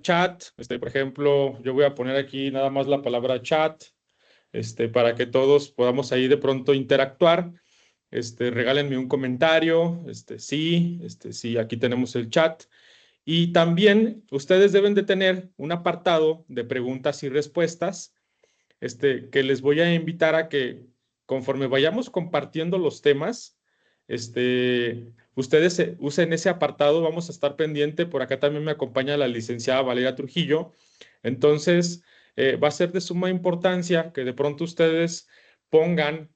chat. Por ejemplo, yo voy a poner aquí nada más la palabra chat, para que todos podamos ahí de pronto interactuar. Regálenme un comentario. Sí, aquí tenemos el chat. Y también ustedes deben de tener un apartado de preguntas y respuestas, que les voy a invitar a que conforme vayamos compartiendo los temas, ustedes usen ese apartado. Vamos a estar pendiente. Por acá también me acompaña la licenciada Valeria Trujillo. Entonces, va a ser de suma importancia que de pronto ustedes pongan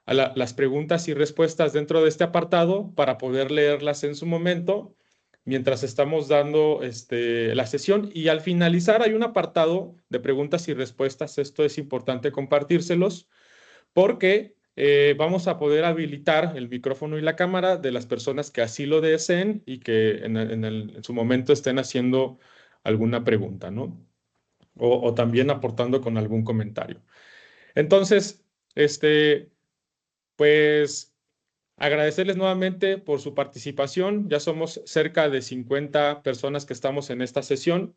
las preguntas y respuestas dentro de este apartado para poder leerlas en su momento mientras estamos dando la sesión. Y al finalizar hay un apartado de preguntas y respuestas. Esto es importante compartírselos porque vamos a poder habilitar el micrófono y la cámara de las personas que así lo deseen y que en su momento estén haciendo alguna pregunta, ¿no? O también aportando con algún comentario. Entonces, pues agradecerles nuevamente por su participación. Ya somos cerca de 50 personas que estamos en esta sesión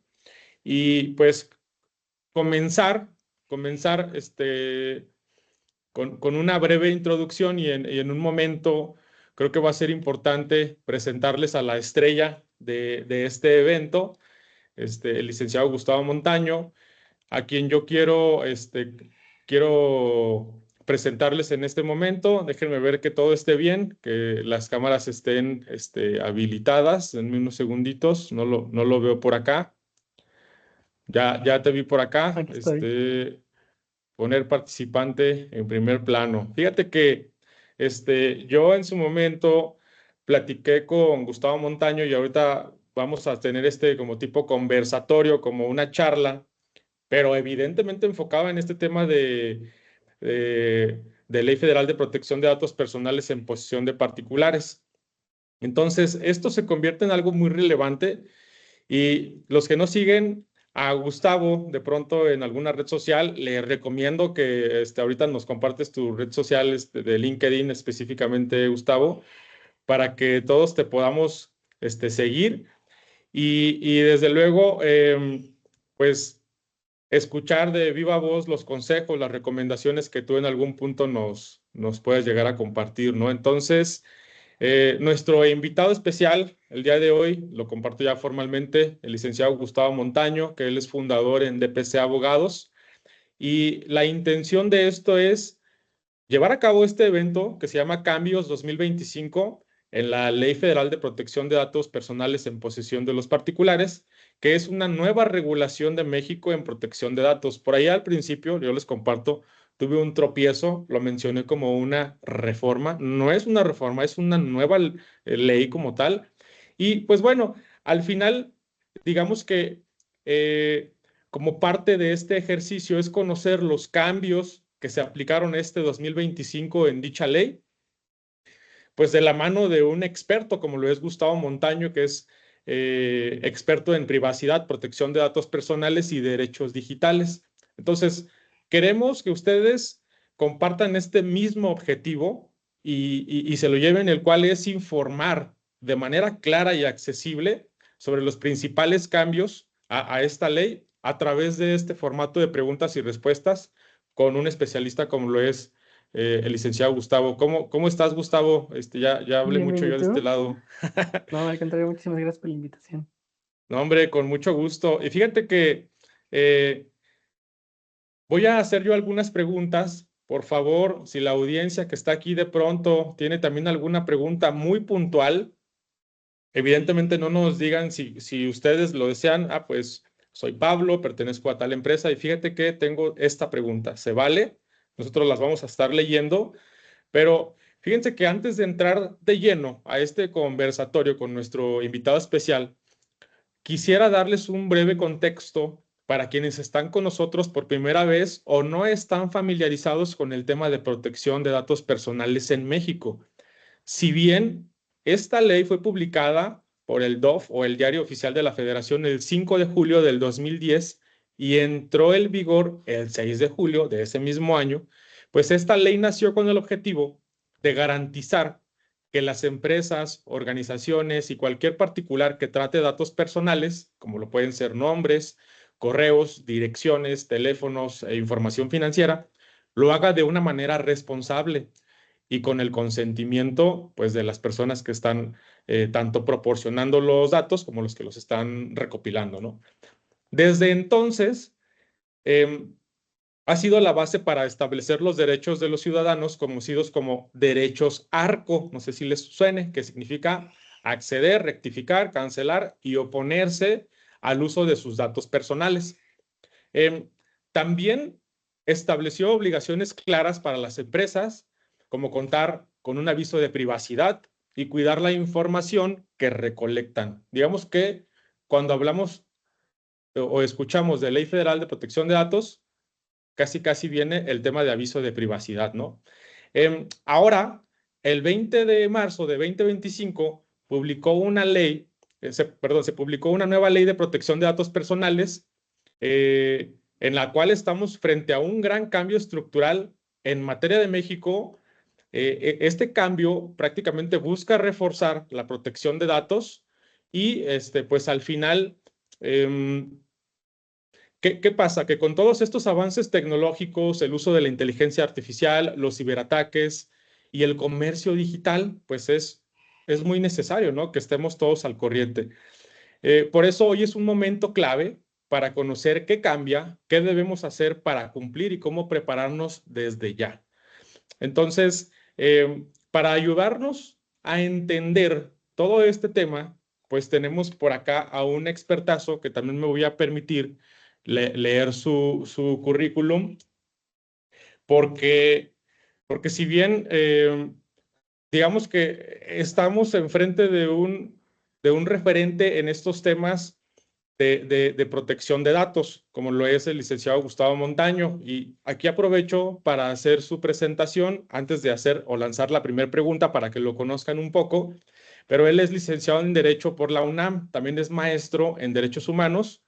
y pues comenzar con una breve introducción y en un momento creo que va a ser importante presentarles a la estrella de este evento, el licenciado Gustavo Montaño, a quien yo quiero presentarles en este momento. Déjenme ver que todo esté bien, que las cámaras estén habilitadas. Denme unos segunditos, no lo veo por acá. Ya te vi por acá. Aquí estoy. Poner participante en primer plano. Fíjate que yo en su momento platiqué con Gustavo Montaño y ahorita vamos a tener como tipo conversatorio, como una charla, pero evidentemente enfocaba en este tema de Ley Federal de Protección de Datos Personales en posesión de particulares. Entonces, esto se convierte en algo muy relevante y los que no siguen a Gustavo de pronto en alguna red social, les recomiendo que ahorita nos compartes tu red social de LinkedIn específicamente, Gustavo, para que todos te podamos seguir y desde luego, pues escuchar de viva voz los consejos, las recomendaciones que tú en algún punto nos puedes llegar a compartir, ¿no? Entonces, nuestro invitado especial el día de hoy, lo comparto ya formalmente, el licenciado Gustavo Montaño, que él es fundador en DPC Abogados. Y la intención de esto es llevar a cabo este evento que se llama Cambios 2025 en la Ley Federal de Protección de Datos Personales en posesión de los particulares, que es una nueva regulación de México en protección de datos. Por ahí al principio, yo les comparto, tuve un tropiezo, lo mencioné como una reforma. No es una reforma, es una nueva ley como tal. Y pues bueno, al final, digamos que como parte de este ejercicio es conocer los cambios que se aplicaron 2025 en dicha ley, pues de la mano de un experto como lo es Gustavo Montaño, que es experto en privacidad, protección de datos personales y derechos digitales. Entonces, queremos que ustedes compartan este mismo objetivo y se lo lleven, el cual es informar de manera clara y accesible sobre los principales cambios a esta ley a través de este formato de preguntas y respuestas con un especialista como lo es el licenciado Gustavo. ¿Cómo estás, Gustavo? Ya hablé Bien, mucho bien, ¿y yo de este tú? lado. No, al contrario, muchísimas gracias por la invitación. No, hombre, con mucho gusto. Y fíjate que eh, voy a hacer yo algunas preguntas. Por favor, si la audiencia que está aquí de pronto tiene también alguna pregunta muy puntual, evidentemente no nos digan si ustedes lo desean. Ah, pues soy Pablo, pertenezco a tal empresa y fíjate que tengo esta pregunta. ¿Se vale? Nosotros las vamos a estar leyendo. Pero fíjense que antes de entrar de lleno a este conversatorio con nuestro invitado especial, quisiera darles un breve contexto para quienes están con nosotros por primera vez o no están familiarizados con el tema de protección de datos personales en México. Si bien esta ley fue publicada por el DOF o el Diario Oficial de la Federación el 5 de julio del 2010 y entró en vigor el 6 de julio de ese mismo año, pues esta ley nació con el objetivo de garantizar que las empresas, organizaciones y cualquier particular que trate datos personales, como lo pueden ser nombres, correos, direcciones, teléfonos e información financiera, lo haga de una manera responsable y con el consentimiento, pues, de las personas que están tanto proporcionando los datos como los que los están recopilando, ¿no? Desde entonces, ha sido la base para establecer los derechos de los ciudadanos conocidos como derechos ARCO, no sé si les suene, que significa acceder, rectificar, cancelar y oponerse al uso de sus datos personales. También estableció obligaciones claras para las empresas, como contar con un aviso de privacidad y cuidar la información que recolectan. Digamos que cuando hablamos o escuchamos de Ley Federal de Protección de Datos, casi viene el tema de aviso de privacidad, ¿no? Ahora, el 20 de marzo de 2025, publicó una ley, se publicó una nueva ley de protección de datos personales, en la cual estamos frente a un gran cambio estructural en materia de México. Este cambio prácticamente busca reforzar la protección de datos y, pues al final, ¿qué pasa? Que con todos estos avances tecnológicos, el uso de la inteligencia artificial, los ciberataques y el comercio digital, pues es muy necesario, ¿no? Que estemos todos al corriente. Por eso hoy es un momento clave para conocer qué cambia, qué debemos hacer para cumplir y cómo prepararnos desde ya. Entonces, para ayudarnos a entender todo este tema, pues tenemos por acá a un expertazo que también me voy a permitir leer su currículum, porque si bien digamos que estamos enfrente de un referente en estos temas de protección de datos, como lo es el licenciado Gustavo Montaño. Y aquí aprovecho para hacer su presentación antes de hacer o lanzar la primera pregunta para que lo conozcan un poco. Pero él es licenciado en Derecho por la UNAM, también es maestro en Derechos Humanos.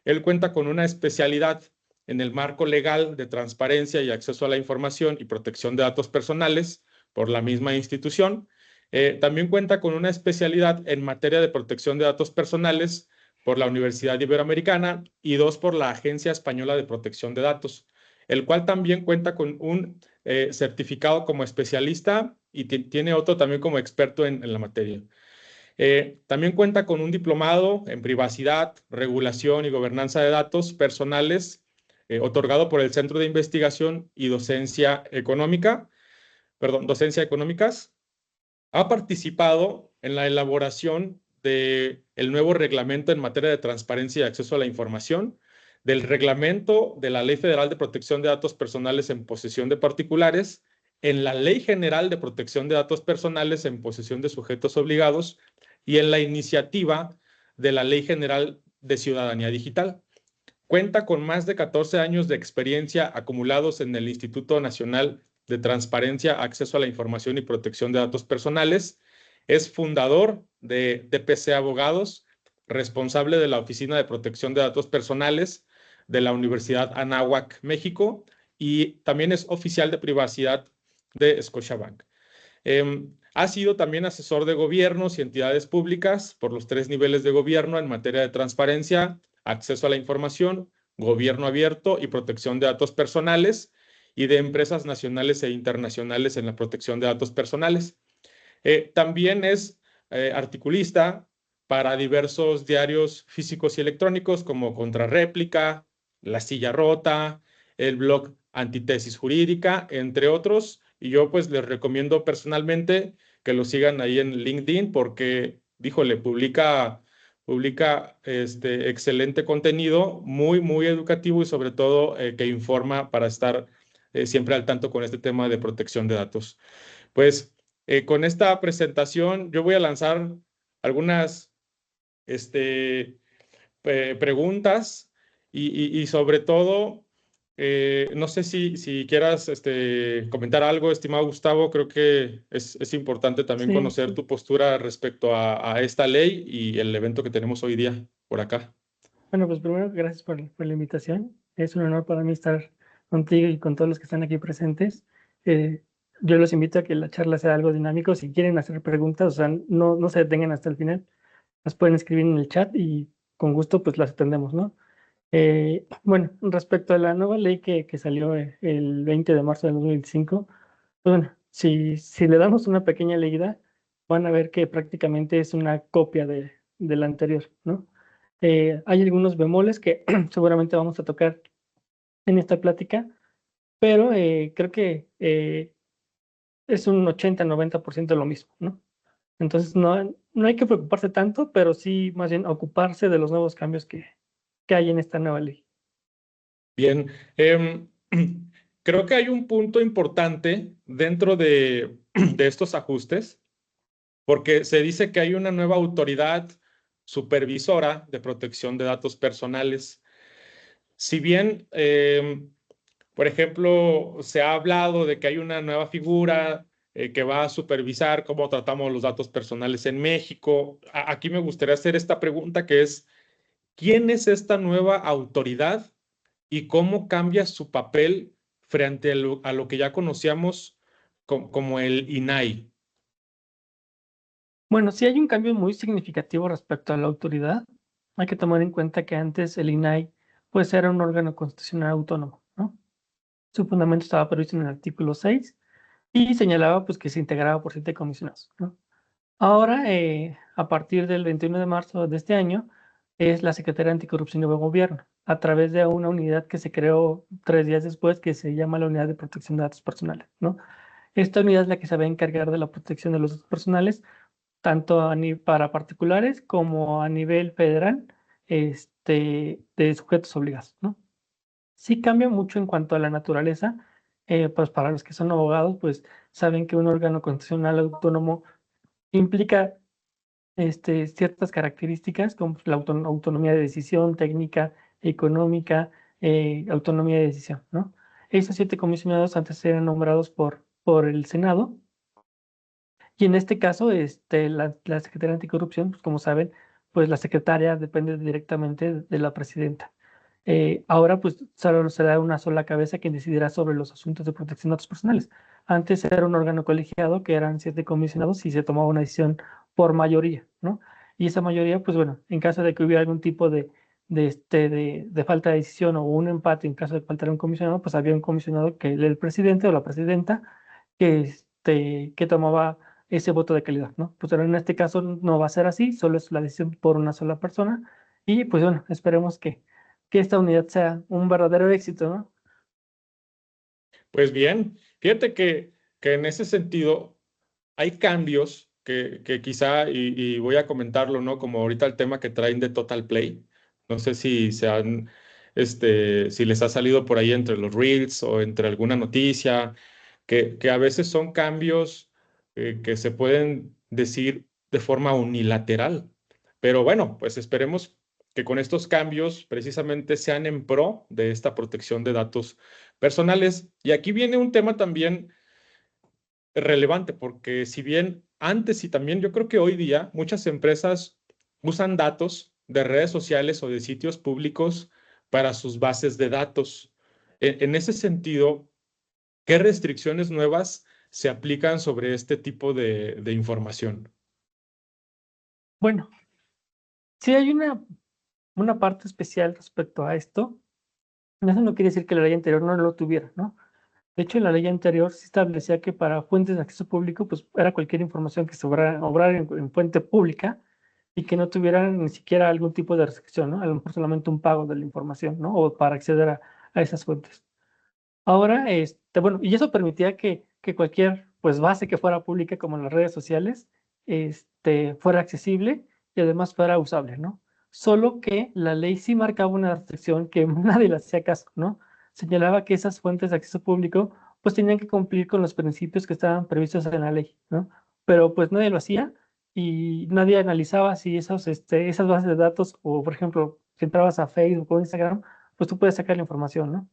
Él cuenta con una especialidad en el marco legal de transparencia y acceso a la información y protección de datos personales por la misma institución. También cuenta con una especialidad en materia de protección de datos personales por la Universidad Iberoamericana y 2 por la Agencia Española de Protección de Datos, el cual también cuenta con un certificado como especialista y tiene otro también como experto en la materia. También cuenta con un diplomado en privacidad, regulación y gobernanza de datos personales, otorgado por el Centro de Investigación y Docencia Económica, Docencia Económicas. Ha participado en la elaboración del nuevo reglamento en materia de transparencia y acceso a la información, del reglamento de la Ley Federal de Protección de Datos Personales en posesión de particulares, en la Ley General de Protección de Datos Personales en posesión de sujetos obligados y en la iniciativa de la Ley General de Ciudadanía Digital. Cuenta con más de 14 años de experiencia acumulados en el Instituto Nacional de Transparencia, Acceso a la Información y Protección de Datos Personales. Es fundador de DPC Abogados, responsable de la Oficina de Protección de Datos Personales de la Universidad Anáhuac, México, y también es oficial de privacidad de Scotiabank. Ha sido también asesor de gobiernos y entidades públicas por los 3 niveles de gobierno en materia de transparencia, acceso a la información, gobierno abierto y protección de datos personales, y de empresas nacionales e internacionales en la protección de datos personales. También es articulista para diversos diarios físicos y electrónicos como Contrarréplica, La Silla Rota, el blog Antitesis Jurídica, entre otros. Y yo pues les recomiendo personalmente que lo sigan ahí en LinkedIn porque, díjole, publica excelente contenido, muy educativo y sobre todo que informa para estar siempre al tanto con este tema de protección de datos. Pues con esta presentación yo voy a lanzar algunas preguntas y sobre todo, no sé si quieras comentar algo, estimado Gustavo. Creo que es importante también Sí, conocer tu postura respecto a esta ley y el evento que tenemos hoy día por acá. bueno, pues primero, gracias por la invitación. Es un honor para mí estar contigo y con todos los que están aquí presentes. Eh, yo los invito a que la charla sea algo dinámico. Si quieren hacer preguntas, o sea, no se detengan hasta el final. Las pueden escribir en el chat y con gusto pues las atendemos, ¿no? Bueno, respecto a la nueva ley que salió el 20 de marzo de 2025, pues bueno, si le damos una pequeña leída, van a ver que prácticamente es una copia de la anterior, ¿no? Hay algunos bemoles que seguramente vamos a tocar en esta plática, pero creo que es un 80-90% lo mismo, ¿no? Entonces no hay que preocuparse tanto, pero sí más bien ocuparse de los nuevos cambios que hay en esta nueva ley. Bien, creo que hay un punto importante dentro de estos ajustes, porque se dice que hay una nueva autoridad supervisora de protección de datos personales. Si bien, por ejemplo, se ha hablado de que hay una nueva figura que va a supervisar cómo tratamos los datos personales en México, aquí me gustaría hacer esta pregunta que es, ¿quién es esta nueva autoridad y cómo cambia su papel frente a lo que ya conocíamos como el INAI? Bueno, sí hay un cambio muy significativo respecto a la autoridad. Hay que tomar en cuenta que antes el INAI pues era un órgano constitucional autónomo, ¿no? Su fundamento estaba previsto en el artículo 6 y señalaba pues que se integraba por 7 comisionados, ¿no? Ahora, a partir del 21 de marzo de este año, es la Secretaría de Anticorrupción y Buen Gobierno, a través de una unidad que se creó 3 días después, que se llama la Unidad de Protección de Datos Personales, ¿no? Esta unidad es la que se va a encargar de la protección de los datos personales, tanto para particulares como a nivel federal, de sujetos obligados, ¿no? Sí cambia mucho en cuanto a la naturaleza, pues para los que son abogados, pues saben que un órgano constitucional autónomo implica ciertas características como la autonomía de decisión, técnica, económica, autonomía de decisión, ¿no? Esos 7 comisionados antes eran nombrados por el Senado y en este caso, la Secretaría Anticorrupción, pues como saben, pues la secretaria depende directamente de la presidenta. Ahora, pues solo será una sola cabeza quien decidirá sobre los asuntos de protección de datos personales. Antes era un órgano colegiado que eran 7 comisionados y se tomaba una decisión por mayoría, ¿no? Y esa mayoría, pues bueno, en caso de que hubiera algún tipo de falta de decisión o un empate en caso de faltar un comisionado, pues había un comisionado que el presidente o la presidenta que tomaba ese voto de calidad, ¿no? Pues ahora en este caso no va a ser así, solo es la decisión por una sola persona y pues bueno, esperemos que esta unidad sea un verdadero éxito, ¿no? Pues bien, fíjate que en ese sentido hay cambios que quizá, y voy a comentarlo, ¿no? Como ahorita el tema que traen de Total Play. No sé si si les ha salido por ahí entre los Reels o entre alguna noticia, que a veces son cambios que se pueden decir de forma unilateral. Pero bueno, pues esperemos que con estos cambios precisamente sean en pro de esta protección de datos personales. Y aquí viene un tema también relevante, porque si bien antes y también yo creo que hoy día muchas empresas usan datos de redes sociales o de sitios públicos para sus bases de datos. En ese sentido, ¿qué restricciones nuevas se aplican sobre este tipo de información? Bueno, sí hay una parte especial respecto a esto. Eso no quiere decir que la ley anterior no lo tuviera, ¿no? De hecho, en la ley anterior sí establecía que para fuentes de acceso público, pues era cualquier información que se obrara en fuente pública y que no tuviera ni siquiera algún tipo de restricción, ¿no? A lo mejor solamente un pago de la información, ¿no? O para acceder a esas fuentes. Ahora, bueno, y eso permitía que cualquier, pues, base que fuera pública, como en las redes sociales, fuera accesible y además fuera usable, ¿no? Solo que la ley sí marcaba una restricción que nadie le hacía caso, ¿no? Señalaba que esas fuentes de acceso público, pues, tenían que cumplir con los principios que estaban previstos en la ley, ¿no? Pero, pues, nadie lo hacía y nadie analizaba si esas bases de datos o, por ejemplo, si entrabas a Facebook o Instagram, pues, tú puedes sacar la información, ¿no?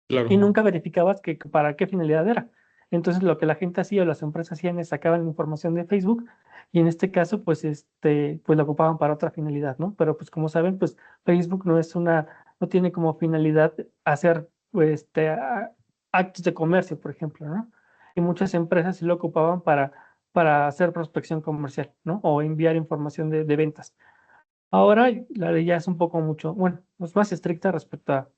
Y Claro, nunca verificabas para qué finalidad era. Entonces, lo que la gente hacía o las empresas hacían es sacaban información de Facebook y en este caso, pues la ocupaban para otra finalidad, ¿no? Pero pues como saben, pues Facebook no tiene como finalidad hacer, actos de comercio, por ejemplo, ¿no? y muchas empresas sí lo ocupaban para hacer prospección comercial, ¿no? O enviar información de ventas. Ahora la ley ya es un poco mucho, bueno, es más estricta respecto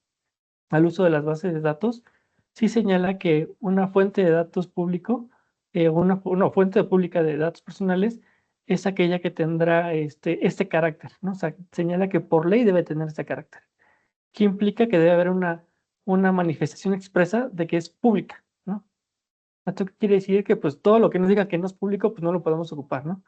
al uso de las bases de datos. Sí señala que una fuente de datos público, una fuente pública de datos personales es aquella que tendrá este carácter, ¿no? O sea, señala que por ley debe tener este carácter, que implica que debe haber una manifestación expresa de que es pública, ¿no? Esto quiere decir que pues todo lo que nos diga que no es público, pues no lo podemos ocupar, ¿no?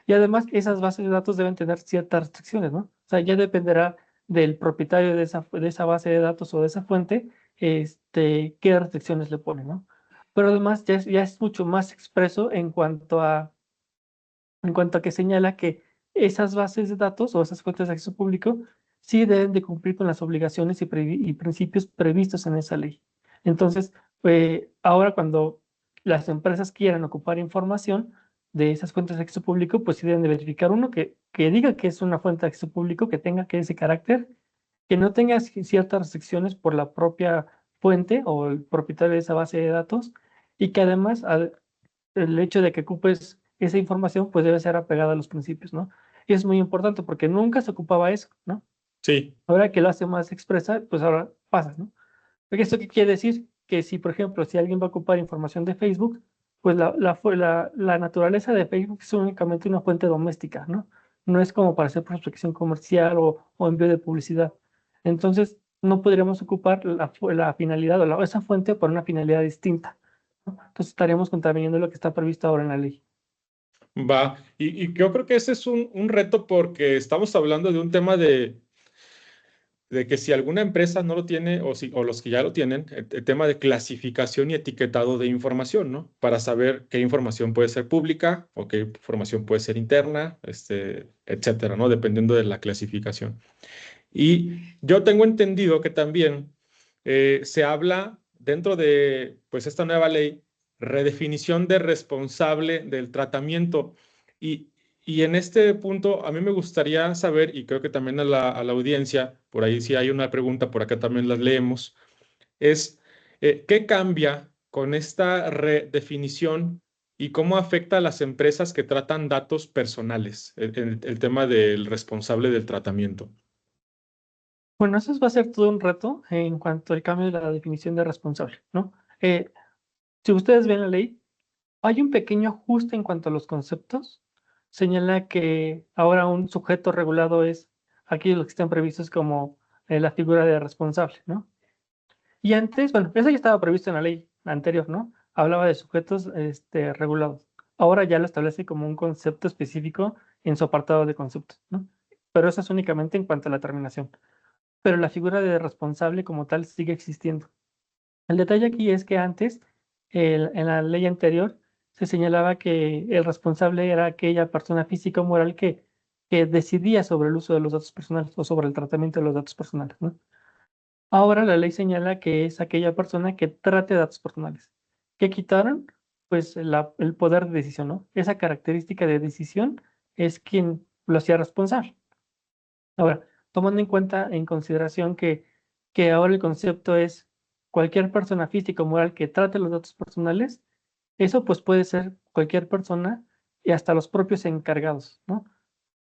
Y además esas bases de datos deben tener ciertas restricciones, ¿no? O sea, ya dependerá del propietario de esa base de datos o de esa fuente, qué restricciones le pone, ¿no? Pero además ya es mucho más expreso en cuanto a que señala que esas bases de datos o esas fuentes de acceso público sí deben de cumplir con las obligaciones y principios previstos en esa ley. Entonces, ahora cuando las empresas quieran ocupar información de esas fuentes de acceso público, pues sí deben de verificar uno que diga que es una fuente de acceso público, que tenga que ese carácter, que no tenga ciertas restricciones por la propia fuente o el propietario de esa base de datos, y que además el hecho de que ocupes esa información pues debe ser apegada a los principios, ¿no? Y es muy importante porque nunca se ocupaba eso, ¿no? Sí, Ahora que lo hace más expresa, pues ahora pasa, ¿no? Porque ¿esto qué quiere decir? Que si, por ejemplo, si alguien va a ocupar información de Facebook, pues la naturaleza de Facebook es únicamente una fuente doméstica, ¿no? No es como para hacer prospección comercial o envío de publicidad. Entonces, no podríamos ocupar la finalidad o esa fuente por una finalidad distinta, ¿no? Entonces, estaríamos contraviniendo lo que está previsto ahora en la ley. va. Y yo creo que ese es un reto porque estamos hablando de un tema de que si alguna empresa no lo tiene o los que ya lo tienen, el tema de clasificación y etiquetado de información, ¿no? Para saber qué información puede ser pública o qué información puede ser interna, etcétera, ¿no? Dependiendo de la clasificación. Y yo tengo entendido que también se habla dentro de, pues, esta nueva ley, redefinición de responsable del tratamiento. Y, y en este punto, a mí me gustaría saber, y creo que también a la audiencia, por ahí si hay una pregunta, por acá también las leemos, es ¿qué cambia con esta redefinición y cómo afecta a las empresas que tratan datos personales, el tema del responsable del tratamiento? Bueno, eso va a ser todo un reto en cuanto al cambio de la definición de responsable, ¿no? Si ustedes ven la ley, hay un pequeño ajuste en cuanto a los conceptos. Señala que ahora un sujeto regulado es aquellos que están previstos como la figura de responsable, ¿no? Y antes, bueno, eso ya estaba previsto en la ley anterior, ¿no? Hablaba de sujetos regulados. Ahora ya lo establece como un concepto específico en su apartado de conceptos, ¿no? Pero eso es únicamente en cuanto a la terminación. Pero la figura de responsable como tal sigue existiendo. El detalle aquí es que antes, en la ley anterior, se señalaba que el responsable era aquella persona física o moral que decidía sobre el uso de los datos personales o sobre el tratamiento de los datos personales, ¿no? Ahora la ley señala que es aquella persona que trate datos personales. ¿Qué quitaron? Pues el poder de decisión, ¿no? Esa característica de decisión es quien lo hacía responsable. Ahora, tomando en cuenta, en consideración que ahora el concepto es cualquier persona física o moral que trate los datos personales, eso pues puede ser cualquier persona y hasta los propios encargados, ¿no?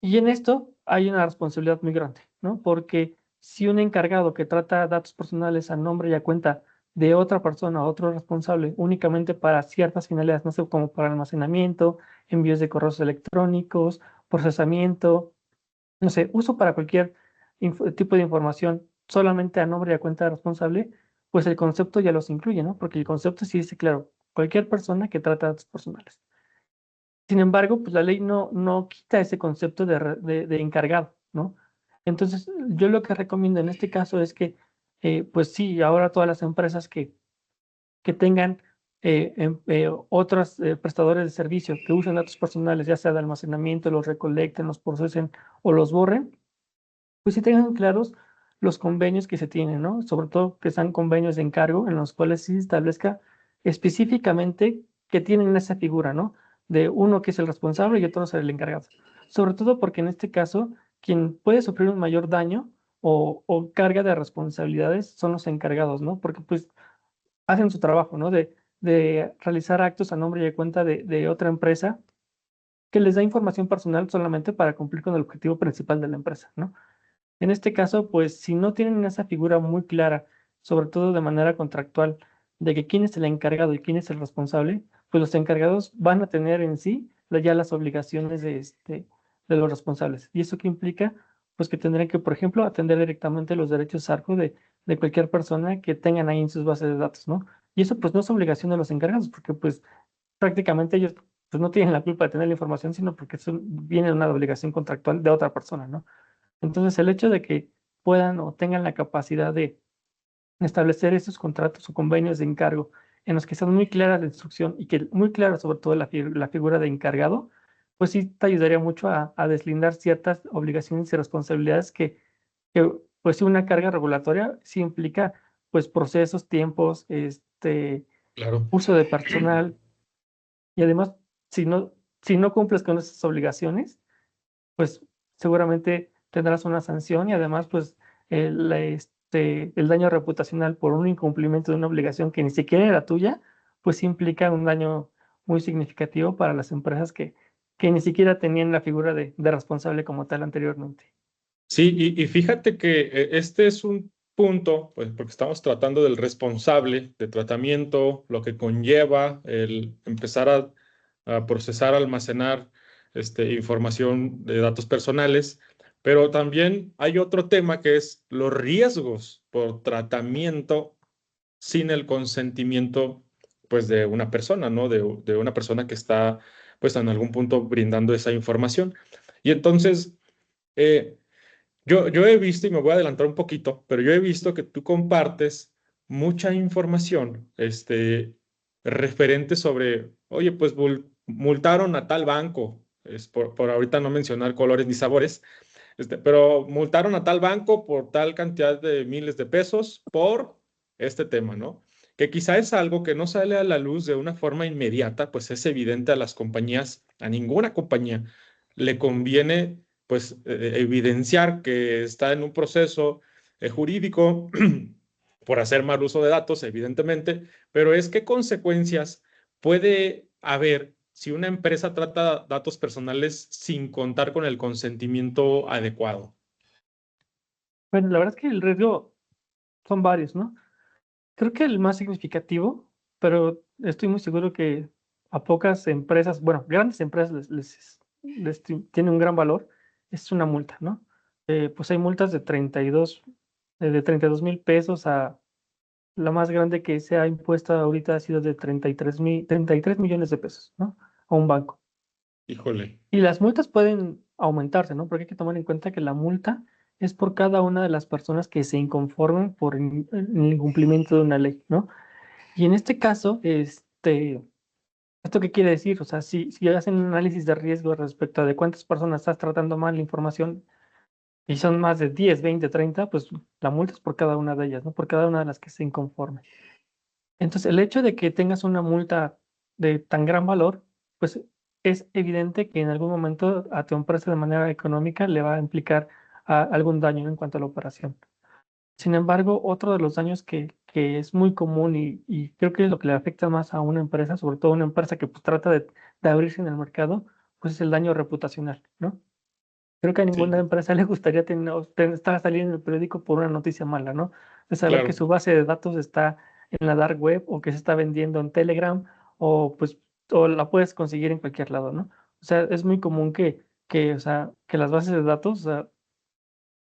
Y en esto hay una responsabilidad muy grande, ¿no? Porque si un encargado que trata datos personales a nombre y a cuenta de otra persona, otro responsable, únicamente para ciertas finalidades, no sé, como para almacenamiento, envíos de correos electrónicos, procesamiento, no sé, uso para cualquier tipo de información solamente a nombre y a cuenta del responsable, pues el concepto ya los incluye, ¿no? Porque el concepto sí dice, claro, cualquier persona que trata datos personales. Sin embargo, pues la ley no quita ese concepto de encargado, ¿no? Entonces, yo lo que recomiendo en este caso es que, pues sí, ahora todas las empresas que tengan otros prestadores de servicio que usen datos personales, ya sea de almacenamiento, los recolecten, los procesen o los borren, pues sí tengan claros los convenios que se tienen, ¿no? Sobre todo que sean convenios de encargo en los cuales sí se establezca específicamente que tienen esa figura, ¿no? De uno que es el responsable y otro es el encargado. Sobre todo porque en este caso, quien puede sufrir un mayor daño o carga de responsabilidades son los encargados, ¿no? Porque pues hacen su trabajo, ¿no? De de realizar actos a nombre y a cuenta de otra empresa que les da información personal solamente para cumplir con el objetivo principal de la empresa, ¿no? En este caso, pues si no tienen esa figura muy clara, sobre todo de manera contractual, de que quién es el encargado y quién es el responsable, pues los encargados van a tener en sí ya las obligaciones de los responsables. ¿Y eso qué implica? Pues que tendrán que, por ejemplo, atender directamente los derechos ARJU de cualquier persona que tengan ahí en sus bases de datos, ¿no? Y eso pues no es obligación de los encargados, porque pues prácticamente ellos pues no tienen la culpa de tener la información, sino porque eso viene de una obligación contractual de otra persona, ¿no? Entonces, el hecho de que puedan o tengan la capacidad de establecer esos contratos o convenios de encargo en los que sean muy claras la instrucción y que muy clara sobre todo la figura de encargado, pues sí te ayudaría mucho a deslindar ciertas obligaciones y responsabilidades que, pues sí, una carga regulatoria sí implica pues procesos, tiempos, Claro. uso de personal y además si no cumples con esas obligaciones, pues seguramente tendrás una sanción y además pues el daño reputacional por un incumplimiento de una obligación que ni siquiera era tuya, pues sí implica un daño muy significativo para las empresas que ni siquiera tenían la figura de responsable como tal anteriormente. Sí, y fíjate que este es un punto, pues porque estamos tratando del responsable de tratamiento, lo que conlleva el empezar a procesar, almacenar información de datos personales, pero también hay otro tema que es los riesgos por tratamiento sin el consentimiento, pues, de una persona, ¿no? De una persona que está, pues, en algún punto brindando esa información. Y entonces, eh, yo he visto, y me voy a adelantar un poquito, pero yo he visto que tú compartes mucha información, referente sobre, oye, pues multaron a tal banco, es por ahorita no mencionar colores ni sabores, pero multaron a tal banco por tal cantidad de miles de pesos por este tema, ¿no? Que quizá es algo que no sale a la luz de una forma inmediata, pues es evidente a las compañías, a ninguna compañía le conviene, pues, evidenciar que está en un proceso jurídico por hacer mal uso de datos, evidentemente, pero es qué consecuencias puede haber si una empresa trata datos personales sin contar con el consentimiento adecuado. Bueno, la verdad es que el riesgo son varios, ¿no? Creo que el más significativo, pero estoy muy seguro que a pocas empresas, bueno, grandes empresas tiene un gran valor, es una multa, ¿no? Pues hay multas de 32, de 32,000 pesos a la más grande que se ha impuesto ahorita ha sido de 33 millones de pesos, ¿no? A un banco. Híjole, Y las multas pueden aumentarse, ¿no? Porque hay que tomar en cuenta que la multa es por cada una de las personas que se inconformen por el incumplimiento de una ley, ¿no? Y en este caso, ¿esto qué quiere decir? O sea, si hacen un análisis de riesgo respecto a de cuántas personas estás tratando mal la información y son más de 10, 20, 30, pues la multa es por cada una de ellas, ¿no? Por cada una de las que se inconforme. Entonces, el hecho de que tengas una multa de tan gran valor, pues es evidente que en algún momento a tu empresa de manera económica le va a implicar algún daño en cuanto a la operación. Sin embargo, otro de los daños que es muy común y creo que es lo que le afecta más a una empresa, sobre todo a una empresa que pues trata de abrirse en el mercado, pues es el daño reputacional, ¿no? Creo que a ninguna sí, empresa le gustaría estar saliendo en el periódico por una noticia mala, ¿no? De saber que claro. su base de datos está en la dark web o que se está vendiendo en Telegram o pues o la puedes conseguir en cualquier lado, ¿no? O sea, es muy común o sea, que las bases de datos, o sea,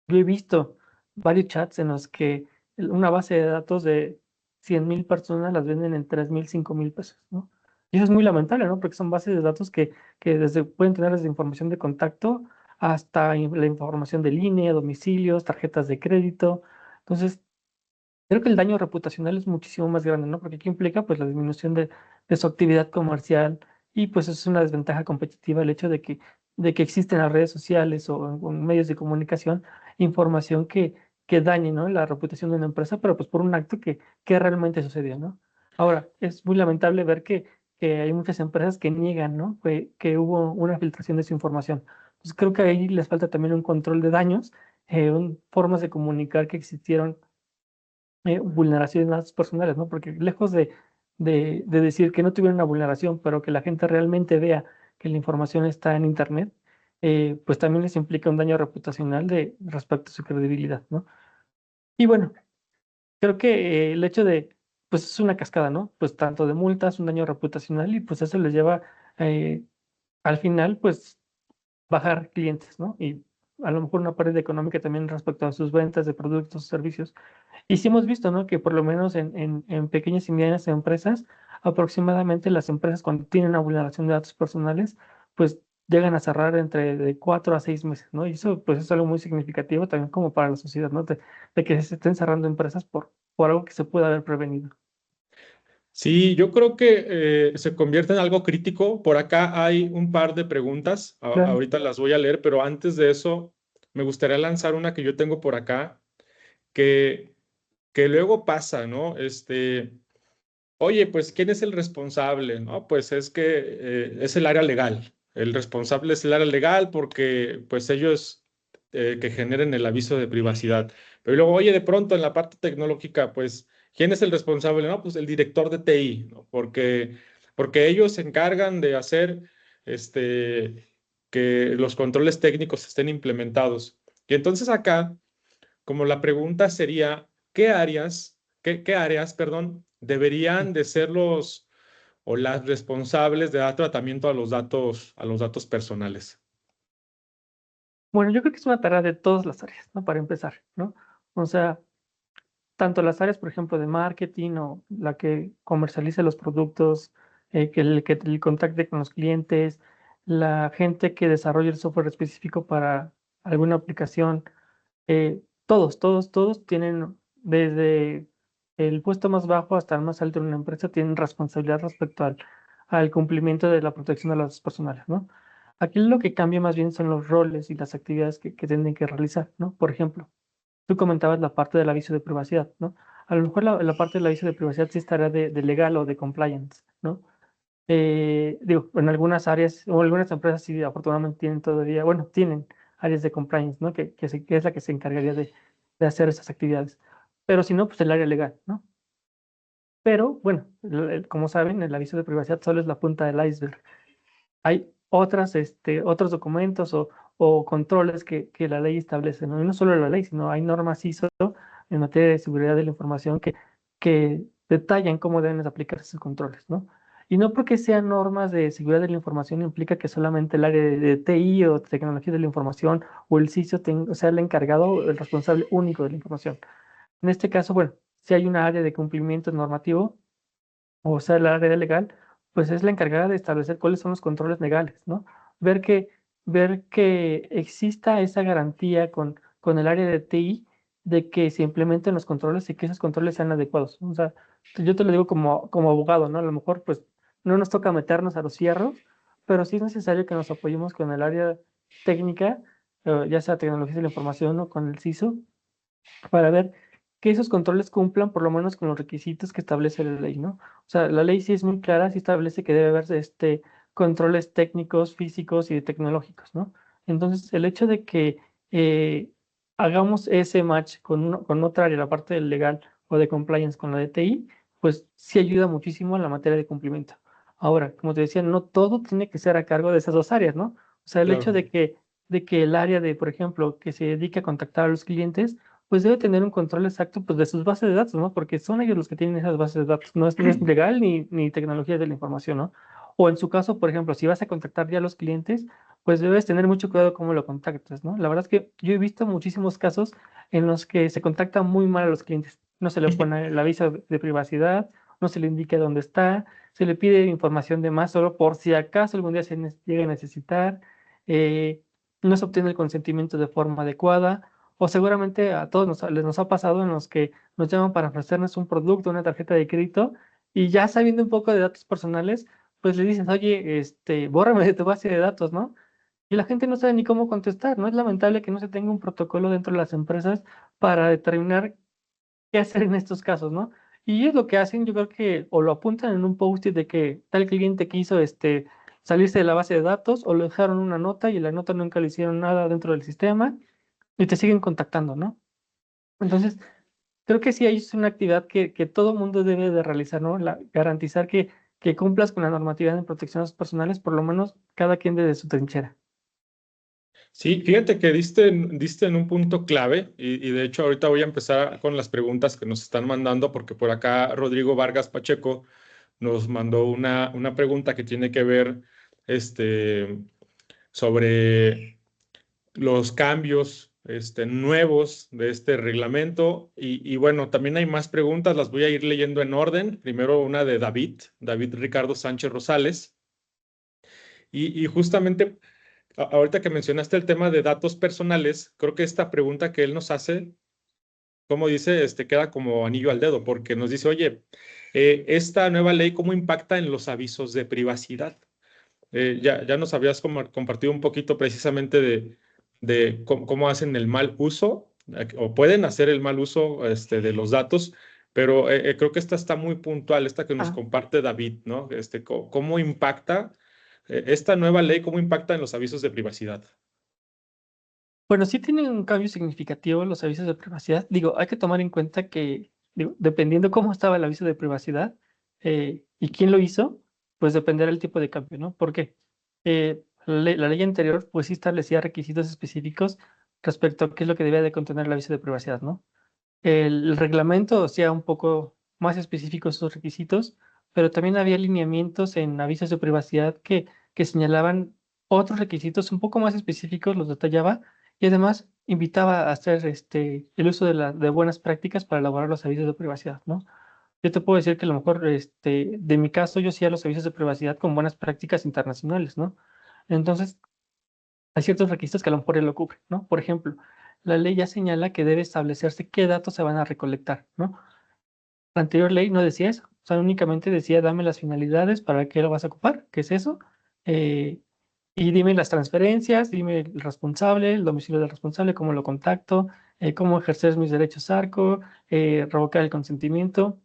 yo he visto varios chats en los que una base de datos de 100,000 personas las venden en 3,000, 5,000 pesos, ¿no? Y eso es muy lamentable, ¿no? Porque son bases de datos que pueden tener desde información de contacto hasta la información de línea, domicilios, tarjetas de crédito. Entonces, creo que el daño reputacional es muchísimo más grande, ¿no? Porque aquí implica pues la disminución de su actividad comercial y pues es una desventaja competitiva el hecho de que existen las redes sociales o en medios de comunicación información que dañe, ¿no? La reputación de una empresa, pero pues por un acto que realmente sucedió, ¿no? Ahora, es muy lamentable ver que hay muchas empresas que niegan, ¿no? Que hubo una filtración de su información. Entonces creo que ahí les falta también un control de daños, formas de comunicar que existieron vulneraciones personales, ¿no? Porque lejos de decir que no tuvieron una vulneración, pero que la gente realmente vea que la información está en Internet, pues también les implica un daño reputacional respecto a su credibilidad, ¿no? Y bueno, creo que el hecho de, pues es una cascada, ¿no? Pues tanto de multas, un daño reputacional y pues eso les lleva eh, al final, pues bajar clientes, ¿no? Y a lo mejor una pérdida económica también respecto a sus ventas de productos o servicios. Y sí hemos visto, ¿no? Que por lo menos en pequeñas y medianas empresas, aproximadamente las empresas cuando tienen una vulneración de datos personales, pues llegan a cerrar entre de 4 a 6 meses, ¿no? Y eso pues es algo muy significativo también como para la sociedad, ¿no? De que se estén cerrando empresas por algo que se puede haber prevenido. Sí, yo creo que se convierte en algo crítico. Por acá hay un par de preguntas, Claro. ahorita las voy a leer, pero antes de eso me gustaría lanzar una que yo tengo por acá, que, que luego pasa, ¿no? Oye, pues, ¿quién es el responsable? No, pues es que es el área legal. El responsable es el área legal porque, pues, ellos que generen el aviso de privacidad. Pero luego, oye, de pronto en la parte tecnológica, pues, ¿quién es el responsable? No, pues el director de TI, ¿no? Porque ellos se encargan de hacer que los controles técnicos estén implementados. Y entonces acá como la pregunta sería, qué áreas, perdón, deberían de ser los o las responsables de dar tratamiento a los datos personales? Bueno, yo creo que es una tarea de todas las áreas, ¿no? Para empezar, ¿no? O sea, tanto las áreas, por ejemplo, de marketing o la que comercialice los productos, que el contacte con los clientes, la gente que desarrolla el software específico para alguna aplicación, todos tienen, desde el puesto más bajo hasta el más alto en una empresa, tienen responsabilidad respecto al cumplimiento de la protección de los datos personales, ¿no? Aquí lo que cambia más bien son los roles y las actividades que tienen que realizar, ¿no? Por ejemplo, tú comentabas la parte del aviso de privacidad, ¿no? A lo mejor la parte del aviso de privacidad sí estará de legal o de compliance, ¿no? Digo, en algunas áreas o algunas empresas sí afortunadamente tienen todavía, bueno, tienen áreas de compliance, ¿no? Que es la que se encargaría de hacer esas actividades. Pero si no, pues el área legal, ¿no? Pero bueno, como saben, el aviso de privacidad solo es la punta del iceberg. Hay otros documentos o controles que la ley establece, ¿no? Y no solo la ley, sino hay normas ISO en materia de seguridad de la información que detallan cómo deben aplicarse esos controles, ¿no? Y no porque sean normas de seguridad de la información implica que solamente el área de TI o tecnología de la información o el CISO sea el encargado, el responsable único de la información. En este caso, bueno, si hay una área de cumplimiento normativo, o sea, la área legal, pues es la encargada de establecer cuáles son los controles legales, ¿no? Ver que, ver que exista esa garantía con el área de TI de que se implementen los controles y que esos controles sean adecuados. O sea, yo te lo digo como abogado, ¿no? A lo mejor, pues, no nos toca meternos a los fierros, pero sí es necesario que nos apoyemos con el área técnica, ya sea tecnologías de la información o con el CISO, para ver que esos controles cumplan por lo menos con los requisitos que establece la ley, ¿no? O sea, la ley sí es muy clara, sí establece que debe haber controles técnicos, físicos y tecnológicos, ¿no? Entonces, el hecho de que hagamos ese match con otra área, la parte del legal o de compliance con la de TI, pues sí ayuda muchísimo en la materia de cumplimiento. Ahora, como te decía, no todo tiene que ser a cargo de esas dos áreas, ¿no? O sea, el hecho Claro. de que el área de, por ejemplo, que se dedique a contactar a los clientes, pues debe tener un control exacto pues, de sus bases de datos, ¿no? Porque son ellos los que tienen esas bases de datos. No es legal ni tecnología de la información, ¿no? O en su caso, por ejemplo, si vas a contactar ya a los clientes, pues debes tener mucho cuidado cómo lo contactas, ¿no? La verdad es que yo he visto muchísimos casos en los que se contacta muy mal a los clientes. No se le pone el aviso de privacidad, no se le indica dónde está, se le pide información de más solo por si acaso algún día llega a necesitar, eh, no se obtiene el consentimiento de forma adecuada o seguramente a todos les nos ha pasado en los que nos llaman para ofrecernos un producto, una tarjeta de crédito, y ya sabiendo un poco de datos personales, pues le dices, oye, bórrame de tu base de datos, ¿no? Y la gente no sabe ni cómo contestar, ¿no? Es lamentable que no se tenga un protocolo dentro de las empresas para determinar qué hacer en estos casos, ¿no? Y es lo que hacen, yo creo que o lo apuntan en un post-it de que tal cliente quiso salirse de la base de datos o le dejaron una nota y en la nota nunca le hicieron nada dentro del sistema y te siguen contactando, ¿no? Entonces, creo que sí hay una actividad que todo mundo debe de realizar, ¿no? Garantizar que cumplas con la normatividad de protección de datos personales, por lo menos cada quien desde su trinchera. Sí, fíjate que diste en un punto clave y de hecho ahorita voy a empezar con las preguntas que nos están mandando porque por acá Rodrigo Vargas Pacheco nos mandó una pregunta que tiene que ver este, sobre los cambios nuevos de este reglamento. Y bueno, también hay más preguntas, las voy a ir leyendo en orden. Primero una de David Ricardo Sánchez Rosales. Y justamente ahorita que mencionaste el tema de datos personales, creo que esta pregunta que él nos hace, como dice, queda como anillo al dedo, porque nos dice, oye, esta nueva ley, ¿cómo impacta en los avisos de privacidad? Ya nos habías compartido un poquito precisamente de cómo hacen el mal uso o pueden hacer el mal uso de los datos, pero creo que esta está muy puntual, esta que nos Ah, comparte David, ¿no? ¿Cómo impacta esta nueva ley, cómo impacta en los avisos de privacidad? bueno, sí tienen un cambio significativo los avisos de privacidad. Digo, hay que tomar en cuenta que, digo, dependiendo cómo estaba el aviso de privacidad y quién lo hizo, pues dependerá el tipo de cambio, ¿no? Porque la ley anterior, pues sí establecía requisitos específicos respecto a qué es lo que debía de contener el aviso de privacidad, ¿no? El reglamento hacía un poco más específicos esos requisitos, pero también había lineamientos en avisos de privacidad que señalaban otros requisitos un poco más específicos, los detallaba y además invitaba a hacer el uso de buenas prácticas para elaborar los avisos de privacidad, ¿no? Yo te puedo decir que a lo mejor de mi caso yo hacía los avisos de privacidad con buenas prácticas internacionales, ¿no? Entonces, hay ciertos requisitos que a lo mejor él lo cubre, ¿no? Por ejemplo, la ley ya señala que debe establecerse qué datos se van a recolectar, ¿no? La anterior ley no decía eso, o sea, únicamente decía dame las finalidades, para qué lo vas a ocupar, qué es eso, eh, y dime las transferencias, dime el responsable, el domicilio del responsable, cómo lo contacto, cómo ejercer mis derechos ARCO, revocar el consentimiento,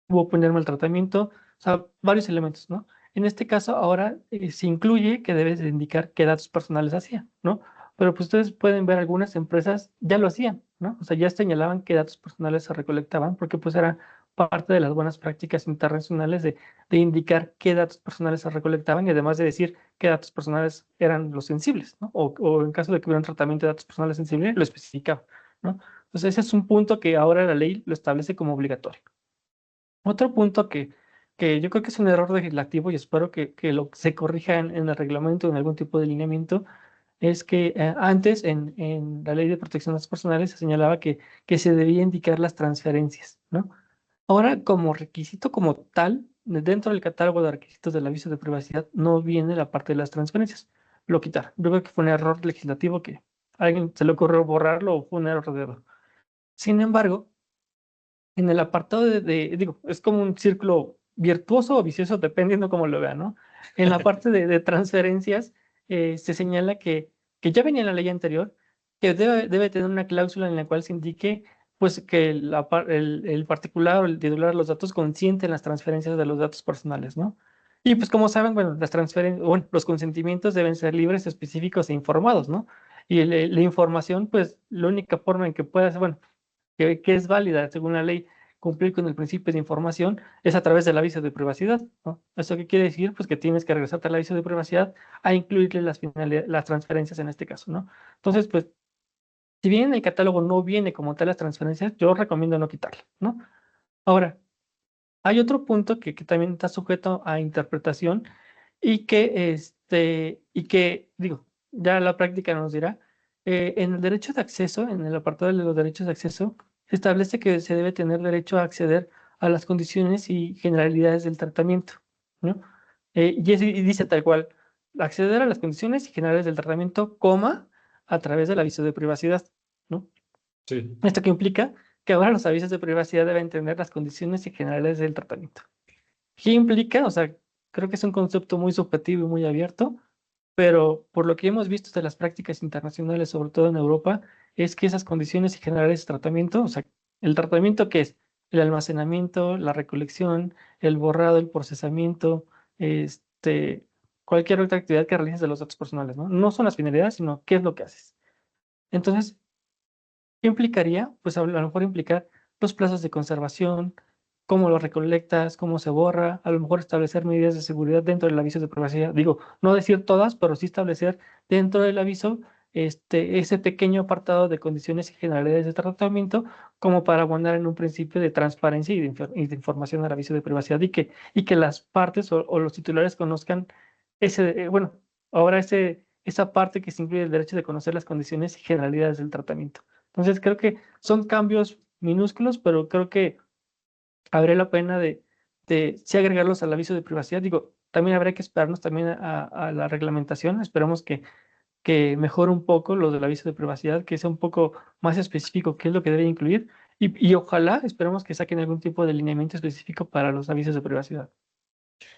hubo ponerme el tratamiento, o sea, varios elementos, ¿no? En este caso, ahora se incluye que debes de indicar qué datos personales hacía, ¿no? Pero pues ustedes pueden ver algunas empresas ya lo hacían, ¿no? O sea, ya señalaban qué datos personales se recolectaban porque pues era parte de las buenas prácticas internacionales de indicar qué datos personales se recolectaban y además de decir qué datos personales eran los sensibles, ¿no? O en caso de que hubiera un tratamiento de datos personales sensible, lo especificaba, ¿no? Entonces ese es un punto que ahora la ley lo establece como obligatorio. Otro punto que yo creo que es un error legislativo y espero que se corrija en el reglamento o en algún tipo de lineamiento, es que antes en la ley de protección de datos personales se señalaba que se debía indicar las transferencias, ¿no? Ahora, como requisito como tal, dentro del catálogo de requisitos del aviso de privacidad no viene la parte de las transferencias. Lo quitaron. Yo creo que fue un error legislativo que a alguien se le ocurrió borrarlo o fue un error de dedo. Sin embargo, en el apartado digo, es como un círculo virtuoso o vicioso, dependiendo cómo lo vean, ¿no? En la parte de transferencias, se señala que ya venía en la ley anterior, que debe tener una cláusula en la cual se indique, pues, que el particular o el titular de los datos consiente en las transferencias de los datos personales, ¿no? Y pues, como saben, bueno, las transferencias, bueno, los consentimientos deben ser libres, específicos e informados, ¿no? Y la información, pues, la única forma en que puedas, bueno, que es válida según la ley cumplir con el principio de información es a través del aviso de privacidad, ¿no? ¿Eso qué quiere decir? Pues que tienes que regresarte al aviso de privacidad a incluirle las transferencias en este caso, ¿no? Entonces, pues, si bien en el catálogo no viene como tal las transferencias, yo recomiendo no quitarlo, ¿no? Ahora, hay otro punto que también está sujeto a interpretación y que, digo, ya la práctica nos dirá, en el derecho de acceso, en el apartado de los derechos de acceso, se establece que se debe tener derecho a acceder a las condiciones y generalidades del tratamiento, ¿no? Y dice tal cual, acceder a las condiciones y generalidades del tratamiento, coma, a través del aviso de privacidad, ¿no? Sí. Esto que implica que ahora los avisos de privacidad deben tener las condiciones y generalidades del tratamiento. ¿Qué implica? O sea, creo que es un concepto muy subjetivo y muy abierto, pero por lo que hemos visto de las prácticas internacionales, sobre todo en Europa, es que esas condiciones y generales de tratamiento, o sea, el tratamiento que es el almacenamiento, la recolección, el borrado, el procesamiento, este, cualquier otra actividad que realices de los datos personales, ¿no? No son las finalidades, sino qué es lo que haces. Entonces, ¿qué implicaría? Pues a lo mejor implicar los plazos de conservación, cómo lo recolectas, cómo se borra, a lo mejor establecer medidas de seguridad dentro del aviso de privacidad. Digo, no decir todas, pero sí establecer dentro del aviso ese pequeño apartado de condiciones y generalidades de tratamiento como para abonar en un principio de transparencia y de información al aviso de privacidad y que las partes o los titulares conozcan bueno, ahora esa parte que se incluye el derecho de conocer las condiciones y generalidades del tratamiento. Entonces, creo que son cambios minúsculos, pero creo que habría la pena de sí agregarlos al aviso de privacidad. Digo, también habría que esperarnos también a la reglamentación. Esperemos que mejore un poco lo del aviso de privacidad, que sea un poco más específico qué es lo que debe incluir. Y ojalá esperemos que saquen algún tipo de lineamiento específico para los avisos de privacidad.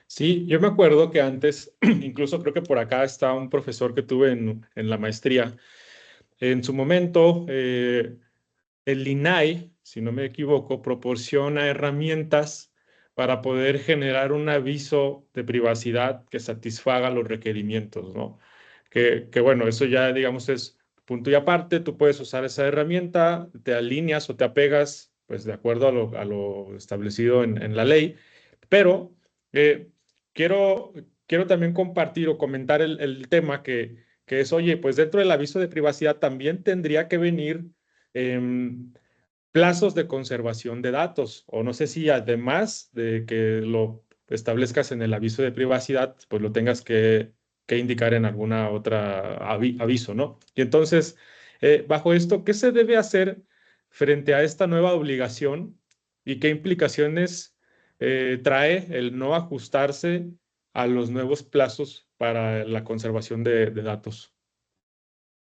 Sí, yo me acuerdo que antes, incluso creo que por acá está un profesor que tuve en la maestría. En su momento, el INAI, si no me equivoco, proporciona herramientas para poder generar un aviso de privacidad que satisfaga los requerimientos, ¿no? Que bueno, eso ya digamos es punto y aparte, tú puedes usar esa herramienta, te alineas o te apegas, pues de acuerdo a lo establecido en la ley, pero eh, quiero, quiero también compartir o comentar el tema que es, oye, pues dentro del aviso de privacidad también tendría que venir plazos de conservación de datos, o no sé si además de que lo establezcas en el aviso de privacidad, pues lo tengas que indicar en alguna otra aviso, ¿no? Y entonces, bajo esto, ¿qué se debe hacer frente a esta nueva obligación y qué implicaciones trae el no ajustarse a los nuevos plazos para la conservación de datos?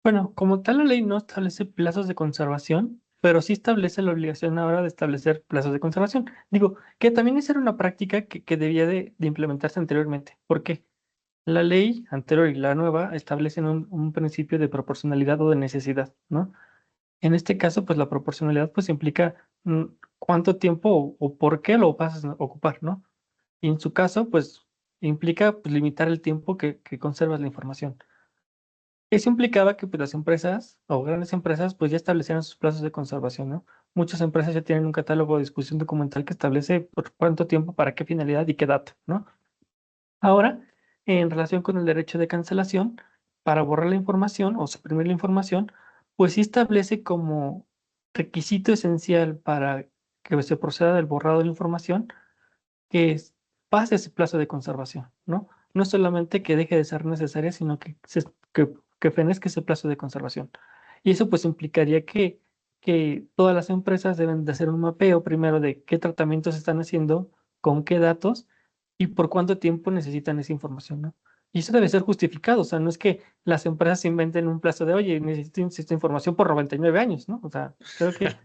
Bueno, como tal, la ley no establece plazos de conservación, pero sí establece la obligación ahora de establecer plazos de conservación. Digo, que también esa era una práctica que debía de implementarse anteriormente. ¿Por qué? La ley anterior y la nueva establecen un principio de proporcionalidad o de necesidad, ¿no? En este caso, pues la proporcionalidad pues implica cuánto tiempo o por qué lo vas a ocupar, ¿no? Y en su caso, pues implica pues, limitar el tiempo que conservas la información. Eso implicaba que pues, las empresas o grandes empresas pues ya establecieran sus plazos de conservación, ¿no? Muchas empresas ya tienen un catálogo de disposición documental que establece por cuánto tiempo, para qué finalidad y qué data, ¿no? Ahora, en relación con el derecho de cancelación, para borrar la información o suprimir la información, pues sí establece como requisito esencial para que se proceda del borrado de la información que pase ese plazo de conservación, ¿no? No es solamente que deje de ser necesaria, sino que fenezca ese plazo de conservación. Y eso pues implicaría que todas las empresas deben de hacer un mapeo primero de qué tratamientos están haciendo, con qué datos y por cuánto tiempo necesitan esa información, ¿no? Y eso debe ser justificado, o sea, no es que las empresas inventen un plazo de, oye, necesito esta información por 99 años, ¿no? O sea, creo que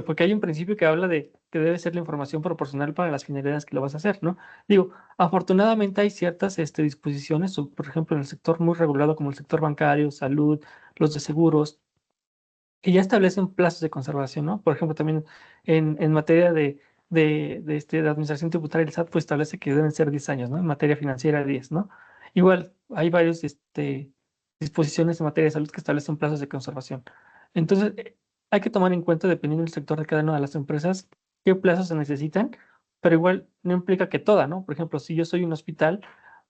porque hay un principio que habla de que debe ser la información proporcional para las finalidades que lo vas a hacer, ¿no? Digo, afortunadamente hay ciertas disposiciones, por ejemplo, en el sector muy regulado como el sector bancario, salud, los de seguros, que ya establecen plazos de conservación, ¿no? Por ejemplo, también en materia de administración tributaria, el SAT pues establece que deben ser 10 años, ¿no? En materia financiera, 10, ¿no? Igual, hay varios disposiciones en materia de salud que establecen plazos de conservación. Entonces, hay que tomar en cuenta, dependiendo del sector de cada una de las empresas, qué plazos se necesitan, pero igual no implica que toda, ¿no? Por ejemplo, si yo soy un hospital,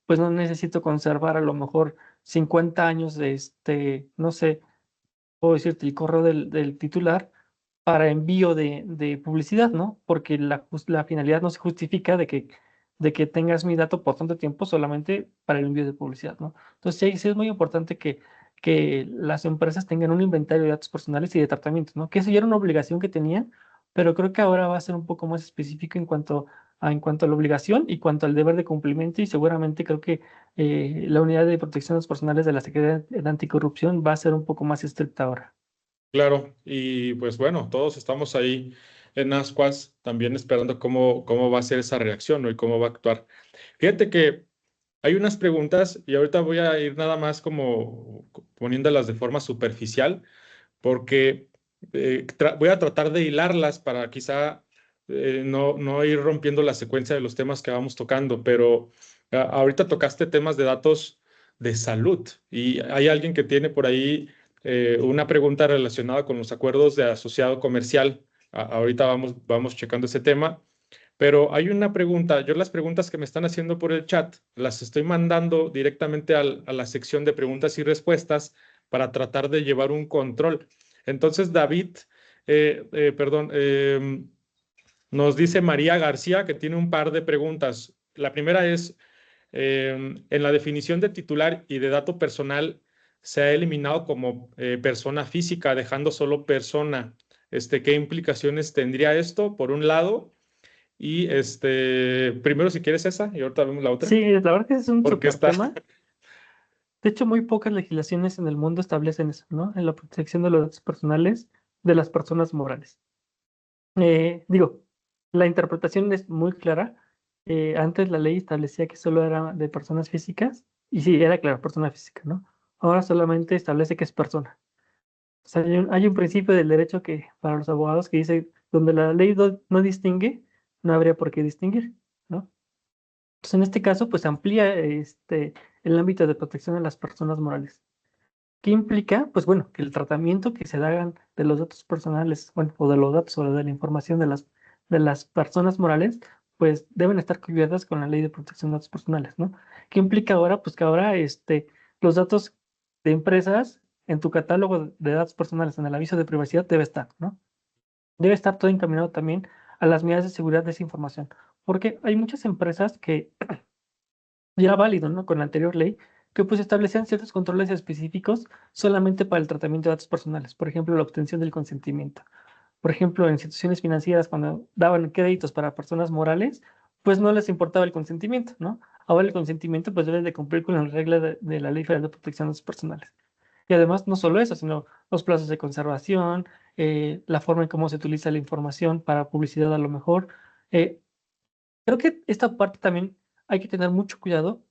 pues no necesito conservar a lo mejor 50 años de no sé, puedo decirte el correo del titular para envío de publicidad, ¿no? Porque la finalidad no se justifica de que tengas mi dato por tanto tiempo solamente para el envío de publicidad, ¿no? Entonces, sí es muy importante que las empresas tengan un inventario de datos personales y de tratamientos, ¿no? Que eso ya era una obligación que tenían, pero creo que ahora va a ser un poco más específico en cuanto a la obligación y cuanto al deber de cumplimiento, y seguramente creo que la unidad de protección de datos personales de la Secretaría de Anticorrupción va a ser un poco más estricta ahora. Claro, y pues bueno, todos estamos ahí en ascuas también esperando cómo va a ser esa reacción, ¿no? Y cómo va a actuar. Fíjate que hay unas preguntas y ahorita voy a ir nada más como poniéndolas de forma superficial, porque voy a tratar de hilarlas para quizá no ir rompiendo la secuencia de los temas que vamos tocando, pero ahorita tocaste temas de datos de salud y hay alguien que tiene por ahí una pregunta relacionada con los acuerdos de asociado comercial ahorita vamos checando ese tema. Pero hay una pregunta, yo las preguntas que me están haciendo por el chat las estoy mandando directamente a la sección de preguntas y respuestas para tratar de llevar un control. Entonces, David, nos dice María García que tiene un par de preguntas. La primera es, en la definición de titular y de dato personal se ha eliminado como persona física, dejando solo persona. ¿Qué implicaciones tendría esto, por un lado? Y primero si quieres esa y ahorita vemos la otra, Sí, la verdad que es un porque súper está, tema. De hecho, muy pocas legislaciones en el mundo establecen eso, ¿no? En la protección de los datos personales de las personas morales. Digo, la interpretación es muy clara. Antes la ley establecía que solo era de personas físicas, y sí, era claro, persona física, ¿no? Ahora solamente establece que es persona. O sea, hay un principio del derecho que, para los abogados, que dice, donde la ley no distingue, no habría por qué distinguir, ¿no? Entonces, en este caso, pues amplía el ámbito de protección de las personas morales. ¿Qué implica? Pues bueno, que el tratamiento que se hagan de los datos personales, bueno, o de los datos o de la información de las personas morales, pues deben estar cubiertas con la ley de protección de datos personales, ¿no? ¿Qué implica ahora? Pues que ahora los datos de empresas en tu catálogo de datos personales, en el aviso de privacidad, debe estar, ¿no? Debe estar todo encaminado también a las medidas de seguridad de esa información, porque hay muchas empresas que y era válido, ¿no? Con la anterior ley, que pues establecían ciertos controles específicos solamente para el tratamiento de datos personales, por ejemplo, la obtención del consentimiento. Por ejemplo, en instituciones financieras, cuando daban créditos para personas morales, pues no les importaba el consentimiento, ¿no? Ahora el consentimiento pues debe de cumplir con las reglas de la Ley Federal de Protección de Datos Personales. Y además, no solo eso, sino los plazos de conservación, la forma en cómo se utiliza la información para publicidad a lo mejor. Eh, Creo que esta parte también hay que tener mucho cuidado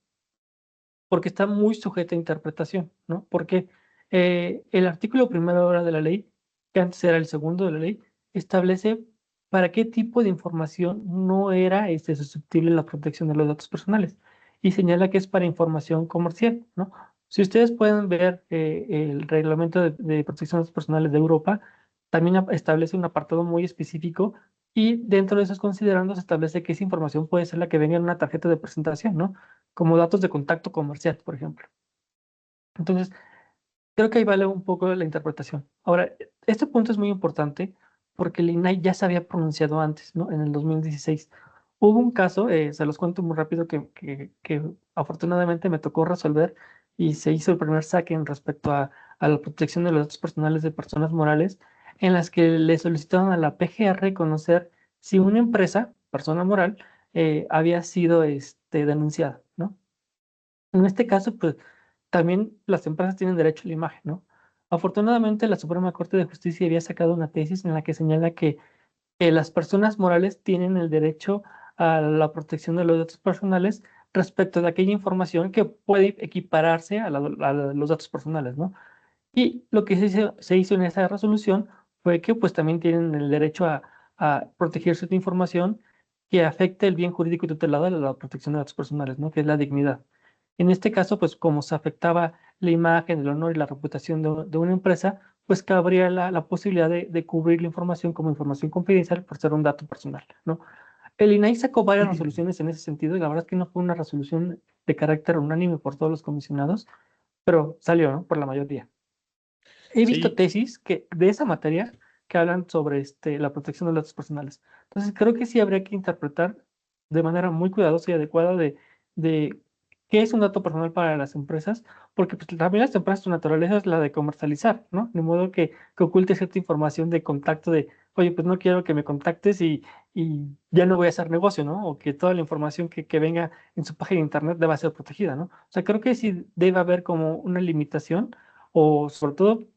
porque está muy sujeta a interpretación, ¿no? Porque el artículo primero ahora de la ley, que antes era el segundo de la ley, establece para qué tipo de información no era susceptible la protección de los datos personales y señala que es para información comercial, ¿no? Si ustedes pueden ver el reglamento de protección de datos personales de Europa, también establece un apartado muy específico y dentro de esos considerandos establece que esa información puede ser la que venga en una tarjeta de presentación, ¿no? Como datos de contacto comercial, por ejemplo. Entonces, creo que ahí vale un poco la interpretación. Ahora, este punto es muy importante porque el INAI ya se había pronunciado antes, ¿no? En el 2016. Hubo un caso, se los cuento muy rápido, que afortunadamente me tocó resolver y se hizo el primer saque en respecto a la protección de los datos personales de personas morales, en las que le solicitaron a la PGR conocer si una empresa, persona moral, había sido denunciada, ¿no? En este caso, pues también las empresas tienen derecho a la imagen, ¿no? Afortunadamente, la Suprema Corte de Justicia había sacado una tesis en la que señala que las personas morales tienen el derecho a la protección de los datos personales respecto de aquella información que puede equipararse a los datos personales, ¿no? Y lo que se hizo en esa resolución fue que pues también tienen el derecho a proteger cierta información que afecte el bien jurídico y tutelado de la protección de datos personales, ¿no? Que es la dignidad. En este caso, pues como se afectaba la imagen, el honor y la reputación de una empresa, pues cabría la posibilidad de cubrir la información como información confidencial por ser un dato personal, ¿no? El INAI sacó varias resoluciones en ese sentido y la verdad es que no fue una resolución de carácter unánime por todos los comisionados, pero salió, ¿no? Por la mayoría. He visto sí, tesis de esa materia que hablan sobre la protección de los datos personales. Entonces, creo que sí habría que interpretar de manera muy cuidadosa y adecuada de qué es un dato personal para las empresas, porque pues, también las empresas, su naturaleza es la de comercializar, ¿no? De modo que oculte cierta información de contacto de, oye, pues no quiero que me contactes y ya no voy a hacer negocio, ¿no? O que toda la información que venga en su página de internet deba ser protegida, ¿no? O sea, creo que sí debe haber como una limitación o sobre todo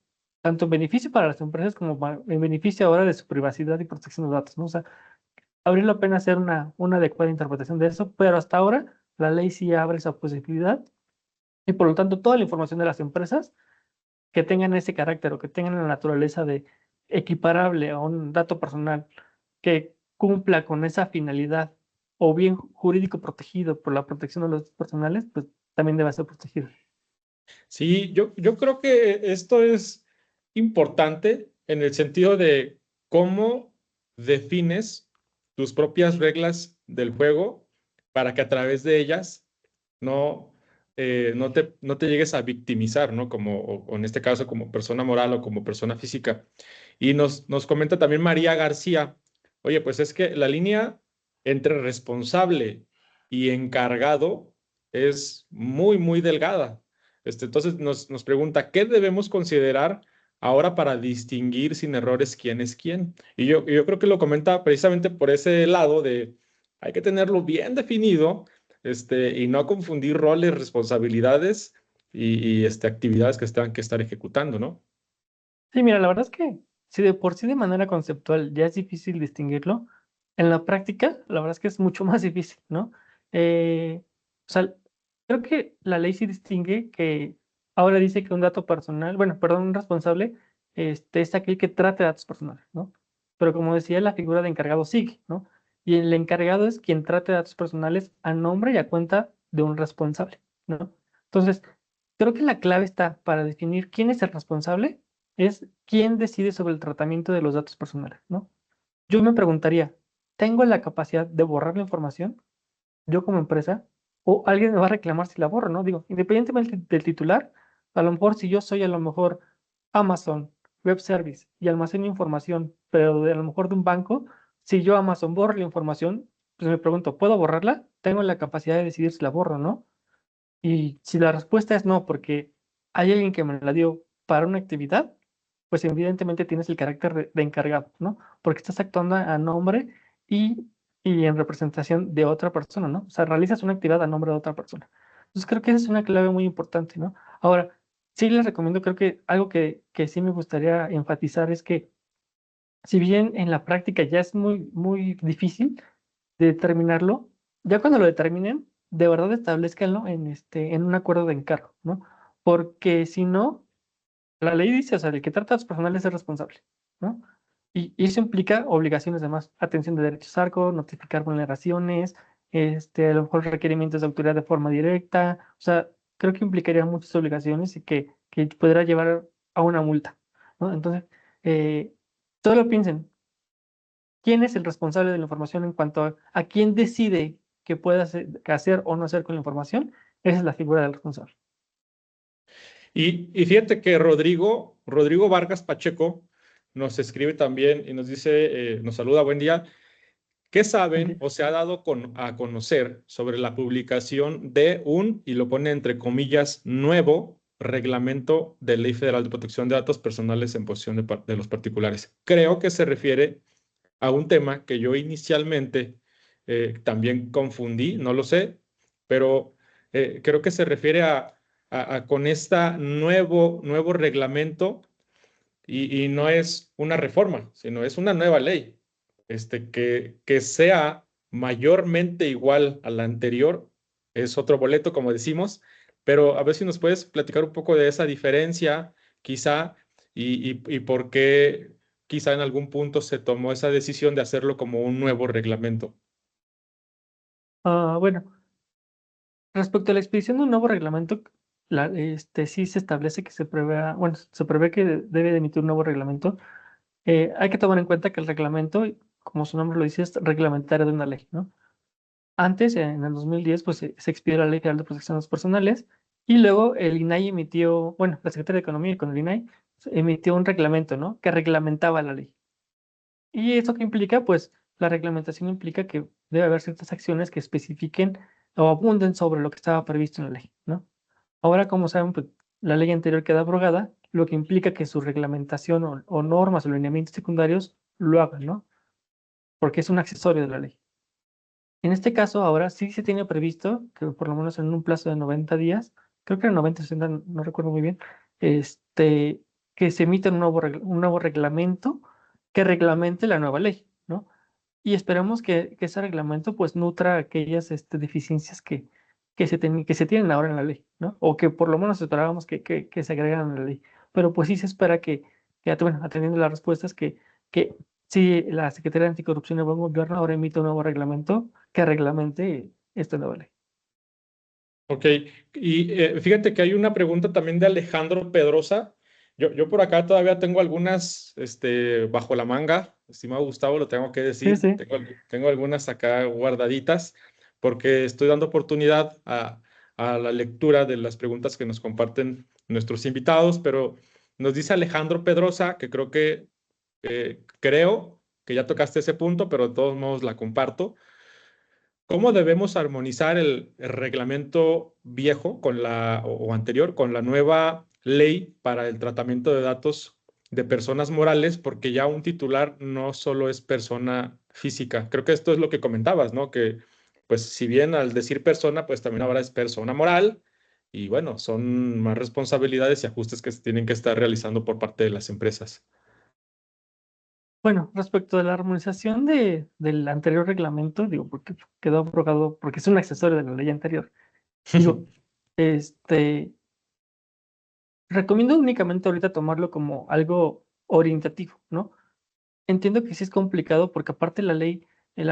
tanto en beneficio para las empresas como en beneficio ahora de su privacidad y protección de datos, ¿no? O sea, habría la pena hacer una adecuada interpretación de eso, pero hasta ahora la ley sí abre esa posibilidad y por lo tanto toda la información de las empresas que tengan ese carácter o que tengan la naturaleza de equiparable a un dato personal que cumpla con esa finalidad o bien jurídico protegido por la protección de los datos personales, pues también debe ser protegido. sí, yo creo que esto es importante en el sentido de cómo defines tus propias reglas del juego para que a través de ellas no te llegues a victimizar, ¿no? O en este caso, como persona moral o como persona física. Y nos comenta también María García, oye, pues es que la línea entre responsable y encargado es muy, muy delgada. Entonces nos pregunta, ¿qué debemos considerar ahora para distinguir sin errores quién es quién? Y yo creo que lo comenta precisamente por ese lado de hay que tenerlo bien definido, y no confundir roles, responsabilidades y actividades que están que estar ejecutando, ¿no? Sí, mira, la verdad es que si de por sí de manera conceptual ya es difícil distinguirlo, en la práctica, la verdad es que es mucho más difícil, ¿no? O sea, creo que la ley sí distingue que ahora dice que un dato personal, bueno, perdón, un responsable, es aquel que trata datos personales, ¿no? Pero como decía, la figura de encargado sigue, ¿no? Y el encargado es quien trata datos personales a nombre y a cuenta de un responsable, ¿no? Entonces, creo que la clave está para definir quién es el responsable es quién decide sobre el tratamiento de los datos personales, ¿no? Yo me preguntaría, ¿tengo la capacidad de borrar la información, yo como empresa, o alguien me va a reclamar si la borro, ¿no? Digo, independientemente del titular, a lo mejor si yo soy a lo mejor Amazon Web Service y almaceno información, pero a lo mejor de un banco, si yo Amazon borro la información, pues me pregunto, ¿puedo borrarla? ¿Tengo la capacidad de decidir si la borro o no? Y si la respuesta es no, porque hay alguien que me la dio para una actividad, pues evidentemente tienes el carácter de encargado, ¿no? Porque estás actuando a nombre y, y en representación de otra persona, ¿no? O sea, realizas una actividad a nombre de otra persona. Entonces creo que esa es una clave muy importante, ¿no? Ahora, sí les recomiendo, creo que algo que sí me gustaría enfatizar es que si bien en la práctica ya es muy, muy difícil de determinarlo, ya cuando lo determinen, de verdad establezcanlo en un acuerdo de encargo, ¿no? Porque si no, la ley dice, o sea, el que trata a los personales es responsable, ¿no? Y eso implica obligaciones de más, atención de derechos ARCO, notificar vulneraciones, a lo mejor requerimientos de autoridad de forma directa, o sea, creo que implicaría muchas obligaciones y que podrá llevar a una multa, ¿no? Entonces, eh, solo piensen, ¿quién es el responsable de la información en cuanto a quién decide qué puede hacer o no hacer con la información? Esa es la figura del responsable. Y fíjate que Rodrigo Vargas Pacheco nos escribe también y nos dice, nos saluda, buen día. ¿Qué saben o se ha dado a conocer sobre la publicación de y lo pone entre comillas, nuevo reglamento de Ley Federal de Protección de Datos Personales en posesión de los particulares? Creo que se refiere a un tema que yo inicialmente también confundí, no lo sé, pero creo que se refiere con este nuevo reglamento y no es una reforma, sino es una nueva ley, que sea mayormente igual a la anterior, es otro boleto, como decimos, pero a ver si nos puedes platicar un poco de esa diferencia, quizá, y por qué quizá en algún punto se tomó esa decisión de hacerlo como un nuevo reglamento. Bueno, respecto a la expedición de un nuevo reglamento, sí se establece que se prevé, bueno, se prevé que debe de emitir un nuevo reglamento. Hay que tomar en cuenta que el reglamento, como su nombre lo dice, es reglamentario de una ley, ¿no? Antes, en el 2010, pues se expidió la Ley Federal de Protección de Datos Personales y luego el INAI emitió, bueno, la Secretaría de Economía con el INAI emitió un reglamento, ¿no? Que reglamentaba la ley. ¿Y eso qué implica? Pues la reglamentación implica que debe haber ciertas acciones que especifiquen o abunden sobre lo que estaba previsto en la ley, ¿no? Ahora, como saben, pues, la ley anterior queda abrogada, lo que implica que su reglamentación o normas o lineamientos secundarios lo hagan, ¿no? Porque es un accesorio de la ley. En este caso, ahora sí se tiene previsto que por lo menos en un plazo de 90 días, creo que era 90, 60, no recuerdo muy bien, que se emita un nuevo reglamento que reglamente la nueva ley, ¿no? Y esperamos que ese reglamento pues nutra aquellas deficiencias que se tienen ahora en la ley, ¿no? O que por lo menos esperábamos que se agregaran a la ley. Pero pues sí se espera bueno, atendiendo las respuestas, que sí la Secretaría de Anticorrupción y Buen Gobierno ahora emite un nuevo reglamento que reglamente esta nueva ley. Ok, y fíjate que hay una pregunta también de Alejandro Pedrosa Yo por acá todavía tengo algunas bajo la manga, estimado Gustavo, lo tengo que Sí, decir. sí. Tengo algunas acá guardaditas porque estoy dando oportunidad a la lectura de las preguntas que nos comparten nuestros invitados, pero nos dice Alejandro Pedrosa, que creo que ya tocaste ese punto, pero de todos modos la comparto. ¿Cómo debemos armonizar el reglamento viejo o anterior con la nueva ley para el tratamiento de datos de personas morales? Porque ya un titular no solo es persona física. Creo que esto es lo que comentabas, ¿no? Que pues si bien al decir persona, pues también ahora es persona moral y bueno, son más responsabilidades y ajustes que se tienen que estar realizando por parte de las empresas. Bueno, respecto de la armonización del anterior reglamento, digo, porque quedó abrogado, porque es un accesorio de la ley anterior. Digo, este, recomiendo únicamente ahorita tomarlo como algo orientativo, ¿no? Entiendo que sí es complicado porque aparte la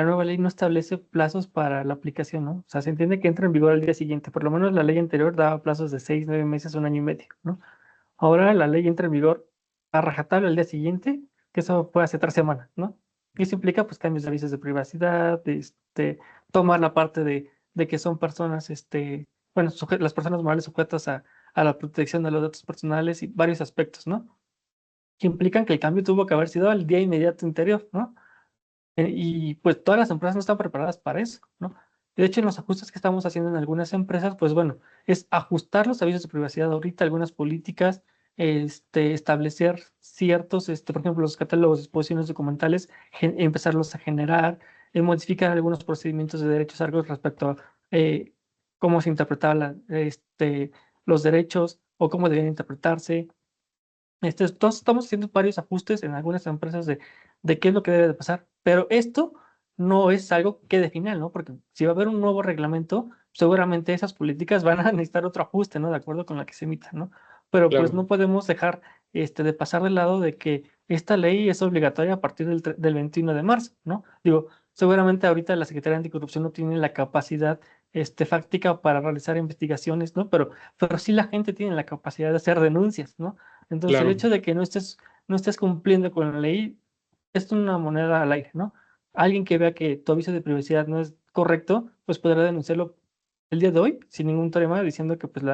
nueva ley no establece plazos para la aplicación, ¿no? O sea, se entiende que entra en vigor al día siguiente. Por lo menos la ley anterior daba plazos de 6, 9 meses, un año y medio, ¿no? Ahora la ley entra en vigor a rajatabla al día siguiente, que eso puede hace 3 semanas, ¿no? Y eso implica pues cambios de avisos de privacidad, tomar la parte de que son personas, bueno, las personas morales sujetas a la protección de los datos personales y varios aspectos, ¿no? Que implican que el cambio tuvo que haber sido al día inmediato anterior, ¿no? Y pues todas las empresas no están preparadas para eso, ¿no? De hecho, en los ajustes que estamos haciendo en algunas empresas, pues bueno, es ajustar los avisos de privacidad ahorita, algunas políticas, establecer ciertos, por ejemplo, los catálogos de exposiciones documentales, empezarlos a generar, modificar algunos procedimientos de derechos algo respecto a cómo se interpretaban los derechos o cómo debían interpretarse. Todos estamos haciendo varios ajustes en algunas empresas de qué es lo que debe de pasar, pero esto no es algo que quede final, ¿no? Porque si va a haber un nuevo reglamento, seguramente esas políticas van a necesitar otro ajuste, ¿no? De acuerdo con la que se emita, ¿no? Pero pues Claro. no podemos dejar de pasar del lado de que esta ley es obligatoria a partir del 21 de marzo, ¿no? Digo, seguramente ahorita la Secretaría de Anticorrupción no tiene la capacidad fáctica para realizar investigaciones, ¿no? Pero sí la gente tiene la capacidad de hacer denuncias, ¿no? Entonces, el Claro. hecho de que no estés cumpliendo con la ley es una moneda al aire, ¿no? Alguien que vea que tu aviso de privacidad no es correcto, pues podrá denunciarlo el día de hoy sin ningún problema, diciendo que pues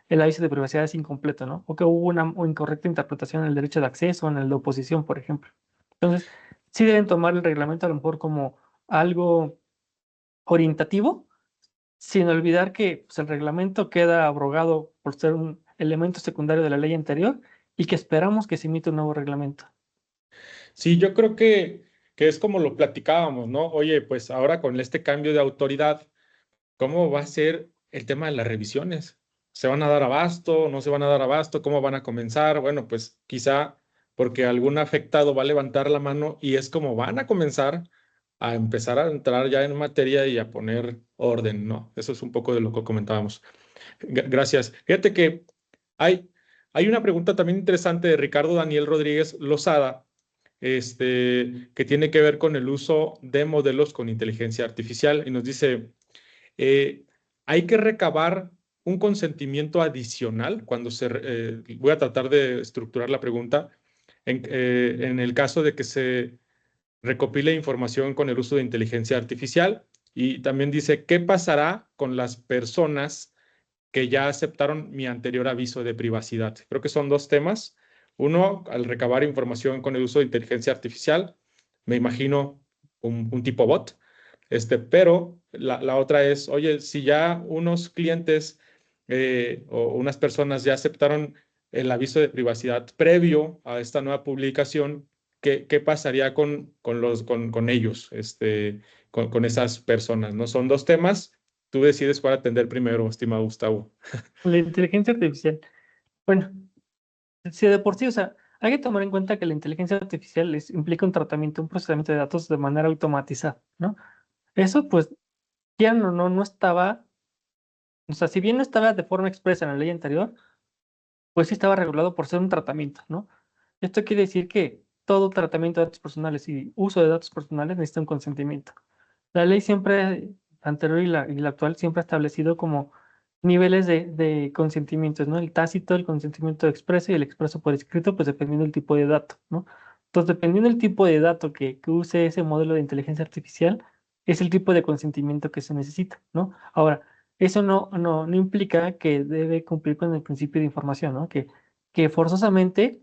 el aviso de privacidad es incompleto, ¿no? O que hubo una incorrecta interpretación en el derecho de acceso, en el de oposición, por ejemplo. Entonces, sí deben tomar el reglamento a lo mejor como algo orientativo, sin olvidar que pues, el reglamento queda abrogado por ser un elemento secundario de la ley anterior y que esperamos que se emita un nuevo reglamento. Sí, yo creo que es como lo platicábamos, ¿no? Oye, pues ahora con este cambio de autoridad, ¿cómo va a ser el tema de las revisiones? ¿Se van a dar abasto? ¿No se van a dar abasto? ¿Cómo van a comenzar? Bueno, pues quizá porque algún afectado va a levantar la mano y es como van a comenzar a empezar a entrar ya en materia y a poner orden, ¿no? Eso es un poco de lo que comentábamos. Gracias. Fíjate que hay, hay una pregunta también interesante de Ricardo Daniel Rodríguez Lozada, que tiene que ver con el uso de modelos con inteligencia artificial y nos dice, hay que recabar un consentimiento adicional voy a tratar de estructurar la pregunta, en el caso de que se recopile información con el uso de inteligencia artificial y también dice, ¿qué pasará con las personas que ya aceptaron mi anterior aviso de privacidad? Creo que son dos temas. Uno, al recabar información con el uso de inteligencia artificial, me imagino un tipo bot, pero la otra es, oye, si ya unos clientes o unas personas ya aceptaron el aviso de privacidad previo a esta nueva publicación, ¿qué pasaría con ellos, con esas personas? ¿No? Son dos temas. Tú decides cuál atender primero, estimado Gustavo. La inteligencia artificial. Bueno, si de por sí, o sea, hay que tomar en cuenta que la inteligencia artificial implica un tratamiento, un procesamiento de datos de manera automatizada, ¿no? Eso, pues, ya no estaba, o sea, si bien no estaba de forma expresa en la ley anterior, pues sí estaba regulado por ser un tratamiento, ¿no? Esto quiere decir que todo tratamiento de datos personales y uso de datos personales necesita un consentimiento. La ley siempre, anterior y la actual, siempre ha establecido como niveles de consentimientos, ¿no? El tácito, el consentimiento expreso y el expreso por escrito, pues dependiendo del tipo de dato, ¿no? Entonces, dependiendo del tipo de dato que use ese modelo de inteligencia artificial, es el tipo de consentimiento que se necesita, ¿no? Ahora, eso no implica que debe cumplir con el principio de información, ¿no? Que forzosamente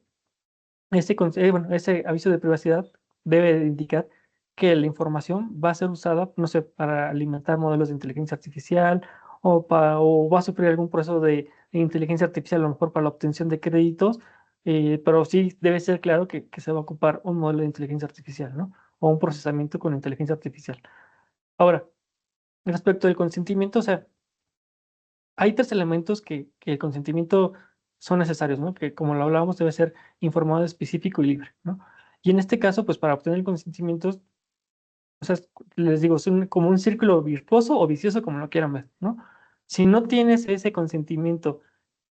bueno, ese aviso de privacidad debe de indicar que la información va a ser usada, no sé, para alimentar modelos de inteligencia artificial o va a sufrir algún proceso de inteligencia artificial, a lo mejor para la obtención de créditos, pero sí debe ser claro que se va a ocupar un modelo de inteligencia artificial, ¿no? O un procesamiento con inteligencia artificial. Ahora, respecto del consentimiento, o sea, hay tres elementos que el consentimiento son necesarios, ¿no? Que como lo hablábamos, debe ser informado, específico y libre, ¿no? Y en este caso, pues para obtener el consentimiento, o sea, les digo, es como un círculo virtuoso o vicioso, como lo quieran ver, ¿no? Si no tienes ese consentimiento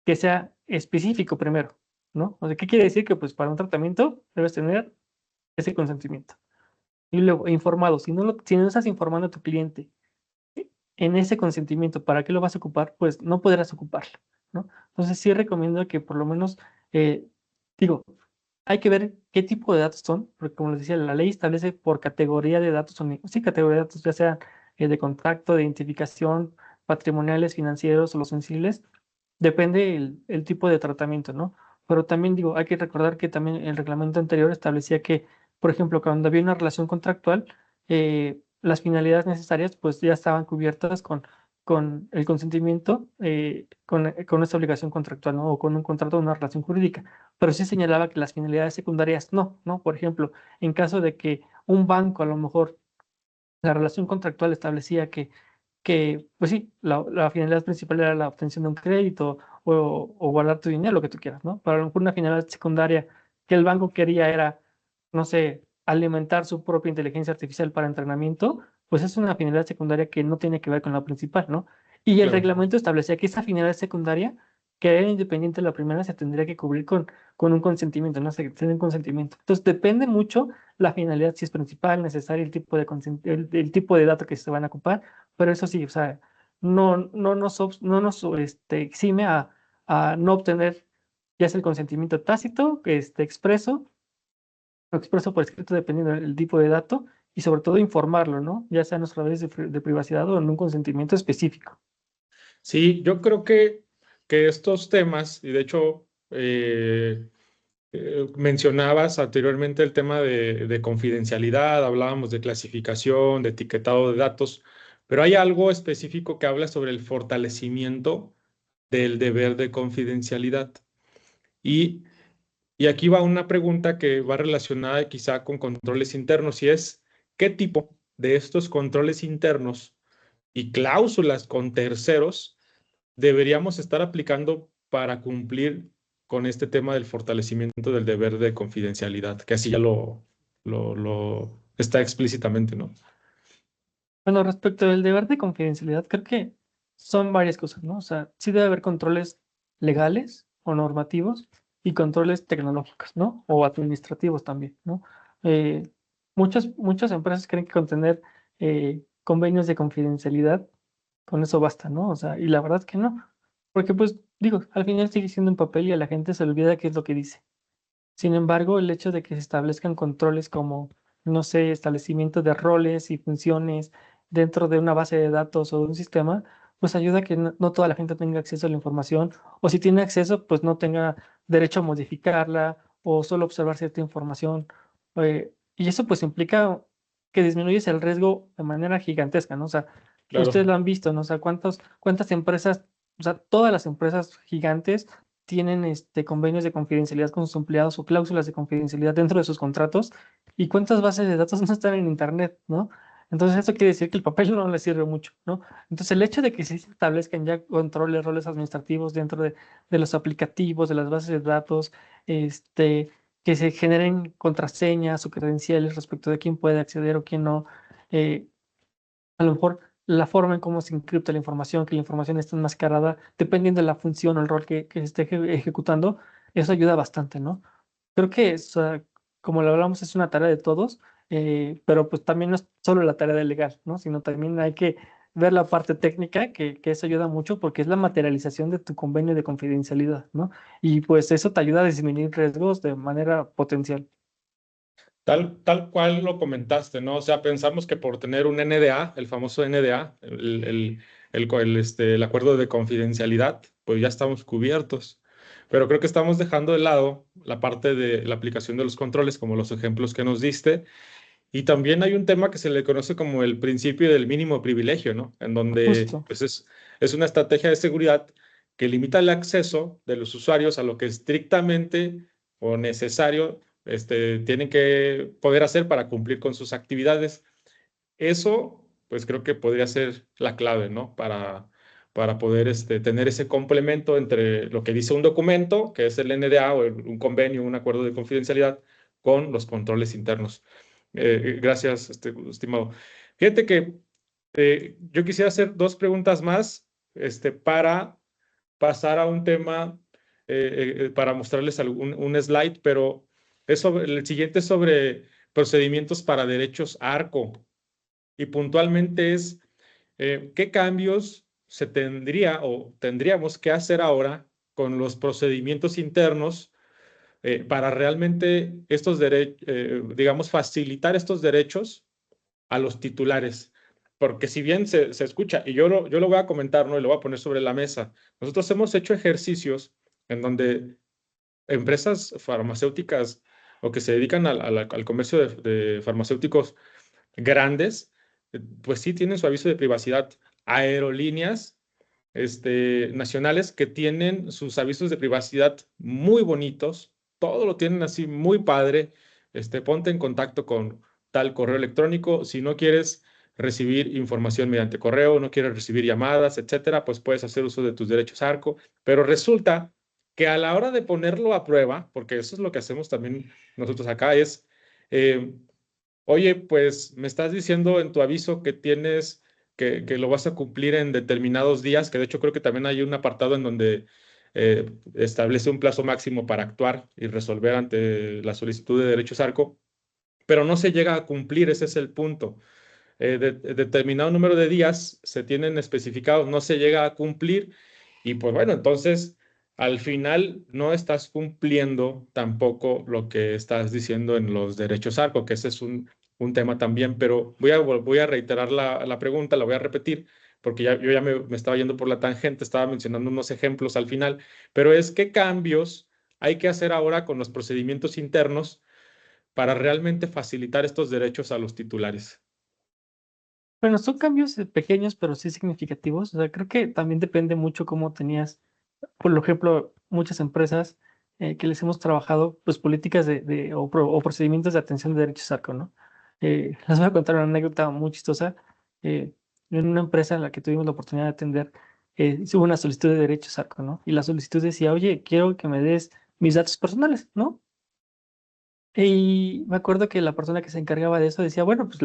que sea específico primero, ¿no? O sea, ¿qué quiere decir? Que pues para un tratamiento debes tener ese consentimiento. Y luego, informado, si no estás informando a tu cliente en ese consentimiento, ¿para qué lo vas a ocupar? Pues no podrás ocuparlo, ¿no? Entonces sí recomiendo que por lo menos, digo, hay que ver qué tipo de datos son, porque como les decía, la ley establece por categoría de datos, sí, categoría de datos, ya sea de contacto, de identificación, patrimoniales, financieros o los sensibles, depende el tipo de tratamiento, ¿no? Pero también digo, hay que recordar que también el reglamento anterior establecía que, por ejemplo, cuando había una relación contractual, las finalidades necesarias pues ya estaban cubiertas con el consentimiento, con esa obligación contractual, ¿no? O con un contrato de una relación jurídica. Pero sí señalaba que las finalidades secundarias no, ¿no? Por ejemplo, en caso de que un banco a lo mejor la relación contractual establecía que pues sí, la finalidad principal era la obtención de un crédito o guardar tu dinero, lo que tú quieras, ¿no? Pero a lo mejor una finalidad secundaria que el banco quería era, no sé, alimentar su propia inteligencia artificial para entrenamiento, pues es una finalidad secundaria que no tiene que ver con la principal, ¿no? Y el Claro. reglamento establecía que esa finalidad secundaria, que era independiente de la primera, se tendría que cubrir con un consentimiento, ¿no? Se tiene un consentimiento. Entonces depende mucho la finalidad, si es principal, necesaria, el tipo de datos que se van a ocupar, pero eso sí, o sea, no nos exime a no obtener ya sea el consentimiento tácito, expreso o expreso por escrito, dependiendo del tipo de dato, y sobre todo informarlo, ¿no? Ya sea en nuestra leyes de privacidad o en un consentimiento específico. Sí, yo creo que estos temas, y de hecho mencionabas anteriormente el tema de confidencialidad, hablábamos de clasificación, de etiquetado de datos, pero hay algo específico que habla sobre el fortalecimiento del deber de confidencialidad. Y, y aquí va una pregunta que va relacionada quizá con controles internos, y es, ¿qué tipo de estos controles internos y cláusulas con terceros deberíamos estar aplicando para cumplir con este tema del fortalecimiento del deber de confidencialidad, que así ya lo está explícitamente, ¿no? Bueno, respecto del deber de confidencialidad, creo que son varias cosas, ¿no? O sea, sí debe haber controles legales o normativos y controles tecnológicos, ¿no? O administrativos también, ¿no? Eh, muchas empresas creen que con tener convenios de confidencialidad, con eso basta, ¿no? O sea, y la verdad es que no, porque pues digo, al final sigue siendo un papel y a la gente se le olvida qué es lo que dice. Sin embargo, el hecho de que se establezcan controles como, no sé, establecimiento de roles y funciones dentro de una base de datos o de un sistema, pues ayuda a que no toda la gente tenga acceso a la información, o si tiene acceso, pues no tenga derecho a modificarla o solo observar cierta información. Y eso pues implica que disminuyes el riesgo de manera gigantesca, ¿no? O sea, ustedes Claro, lo han visto, ¿no? O sea, cuántas empresas, o sea, todas las empresas gigantes tienen convenios de confidencialidad con sus empleados o cláusulas de confidencialidad dentro de sus contratos y cuántas bases de datos no están en Internet, ¿no? Entonces eso quiere decir que el papel no le sirve mucho, ¿no? Entonces el hecho de que sí se establezcan ya controles, roles administrativos dentro de los aplicativos, de las bases de datos, que se generen contraseñas o credenciales respecto de quién puede acceder o quién no, eh, a lo mejor la forma en cómo se encripta la información, que la información esté enmascarada, dependiendo de la función o el rol que se esté ejecutando, eso ayuda bastante, ¿no? Creo que es, como lo hablamos, es una tarea de todos, pero pues también no es solo la tarea del legal, ¿no? Sino también hay que ver la parte técnica, que eso ayuda mucho porque es la materialización de tu convenio de confidencialidad, ¿no? Y pues eso te ayuda a disminuir riesgos de manera potencial. Tal cual lo comentaste, ¿no? O sea, pensamos que por tener un NDA, el famoso NDA, el acuerdo de confidencialidad, pues ya estamos cubiertos. Pero creo que estamos dejando de lado la parte de la aplicación de los controles, como los ejemplos que nos diste. Y también hay un tema que se le conoce como el principio del mínimo privilegio, ¿no? En donde Justo. pues es una estrategia de seguridad que limita el acceso de los usuarios a lo que estrictamente o necesario tienen que poder hacer para cumplir con sus actividades. Eso, pues creo que podría ser la clave, ¿no? Para poder tener ese complemento entre lo que dice un documento, que es el NDA o un convenio, un acuerdo de confidencialidad, con los controles internos. Gracias, estimado. Fíjate que yo quisiera hacer dos preguntas más para pasar a un tema, para mostrarles un slide, pero el siguiente es sobre procedimientos para derechos ARCO y puntualmente es qué cambios se tendría o tendríamos que hacer ahora con los procedimientos internos para realmente digamos, facilitar estos derechos a los titulares. Porque si bien se escucha, y yo lo voy a comentar, ¿no? Y lo voy a poner sobre la mesa, nosotros hemos hecho ejercicios en donde empresas farmacéuticas o que se dedican al comercio de farmacéuticos grandes, pues sí tienen su aviso de privacidad. Aerolíneas nacionales que tienen sus avisos de privacidad muy bonitos, todo lo tienen así muy padre. Ponte en contacto con tal correo electrónico. Si no quieres recibir información mediante correo, no quieres recibir llamadas, etcétera, pues puedes hacer uso de tus derechos ARCO. Pero resulta que a la hora de ponerlo a prueba, porque eso es lo que hacemos también nosotros acá, es eh, oye, pues me estás diciendo en tu aviso que tienes, que lo vas a cumplir en determinados días, que de hecho creo que también hay un apartado en donde establece un plazo máximo para actuar y resolver ante la solicitud de derechos ARCO, pero no se llega a cumplir, ese es el punto. Determinado número de días se tienen especificados, no se llega a cumplir y pues bueno, entonces al final no estás cumpliendo tampoco lo que estás diciendo en los derechos ARCO, que ese es un tema también, pero voy a reiterar la pregunta, la voy a repetir, porque yo ya me estaba yendo por la tangente, estaba mencionando unos ejemplos al final, pero es qué cambios hay que hacer ahora con los procedimientos internos para realmente facilitar estos derechos a los titulares. Bueno, son cambios pequeños, pero sí significativos. O sea, creo que también depende mucho cómo tenías, por ejemplo, muchas empresas que les hemos trabajado, pues políticas o procedimientos de atención de derechos ARCO, ¿no? Les voy a contar una anécdota muy chistosa. Eh, en una empresa en la que tuvimos la oportunidad de atender, hizo una solicitud de derechos ARCO, ¿no? Y la solicitud decía, oye, quiero que me des mis datos personales, ¿no? Y me acuerdo que la persona que se encargaba de eso decía, bueno, pues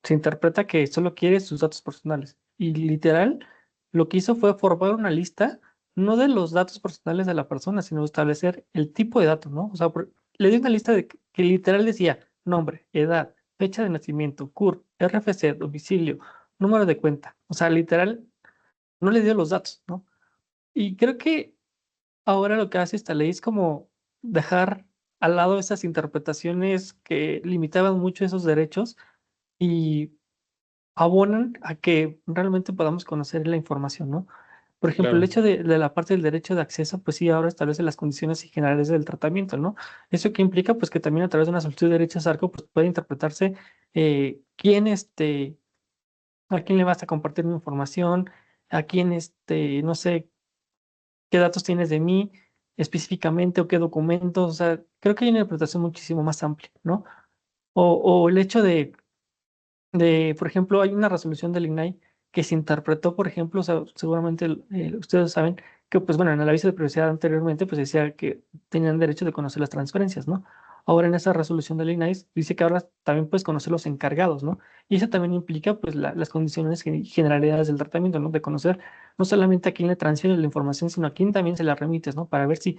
se interpreta que solo quiere sus datos personales. Y literal, lo que hizo fue formar una lista, no de los datos personales de la persona, sino establecer el tipo de datos, ¿no? O sea, le dio una lista que literal decía nombre, edad, fecha de nacimiento, CURP, RFC, domicilio, número de cuenta. O sea, literal, no le dio los datos, ¿no? Y creo que ahora lo que hace esta ley es como dejar al lado esas interpretaciones que limitaban mucho esos derechos y abonan a que realmente podamos conocer la información, ¿no? Por ejemplo, el Claro. hecho de la parte del derecho de acceso, pues sí, ahora establece las condiciones y generales del tratamiento, ¿no? ¿Eso qué implica? Pues que también a través de una solicitud de derechos ARCO, pues puede interpretarse quién, a quién le vas a compartir mi información, a quién, no sé, qué datos tienes de mí específicamente o qué documentos, o sea, creo que hay una interpretación muchísimo más amplia, ¿no? O el hecho por ejemplo, hay una resolución del INAI que se interpretó, por ejemplo, o sea, seguramente ustedes saben que, pues bueno, en el aviso de privacidad anteriormente, pues decía que tenían derecho de conocer las transferencias, ¿no? Ahora en esa resolución del INAI dice que ahora también puedes conocer los encargados, ¿no? Y eso también implica, pues, las condiciones y generalidades del tratamiento, ¿no? De conocer no solamente a quién le transfieres la información, sino a quién también se la remites, ¿no? Para ver si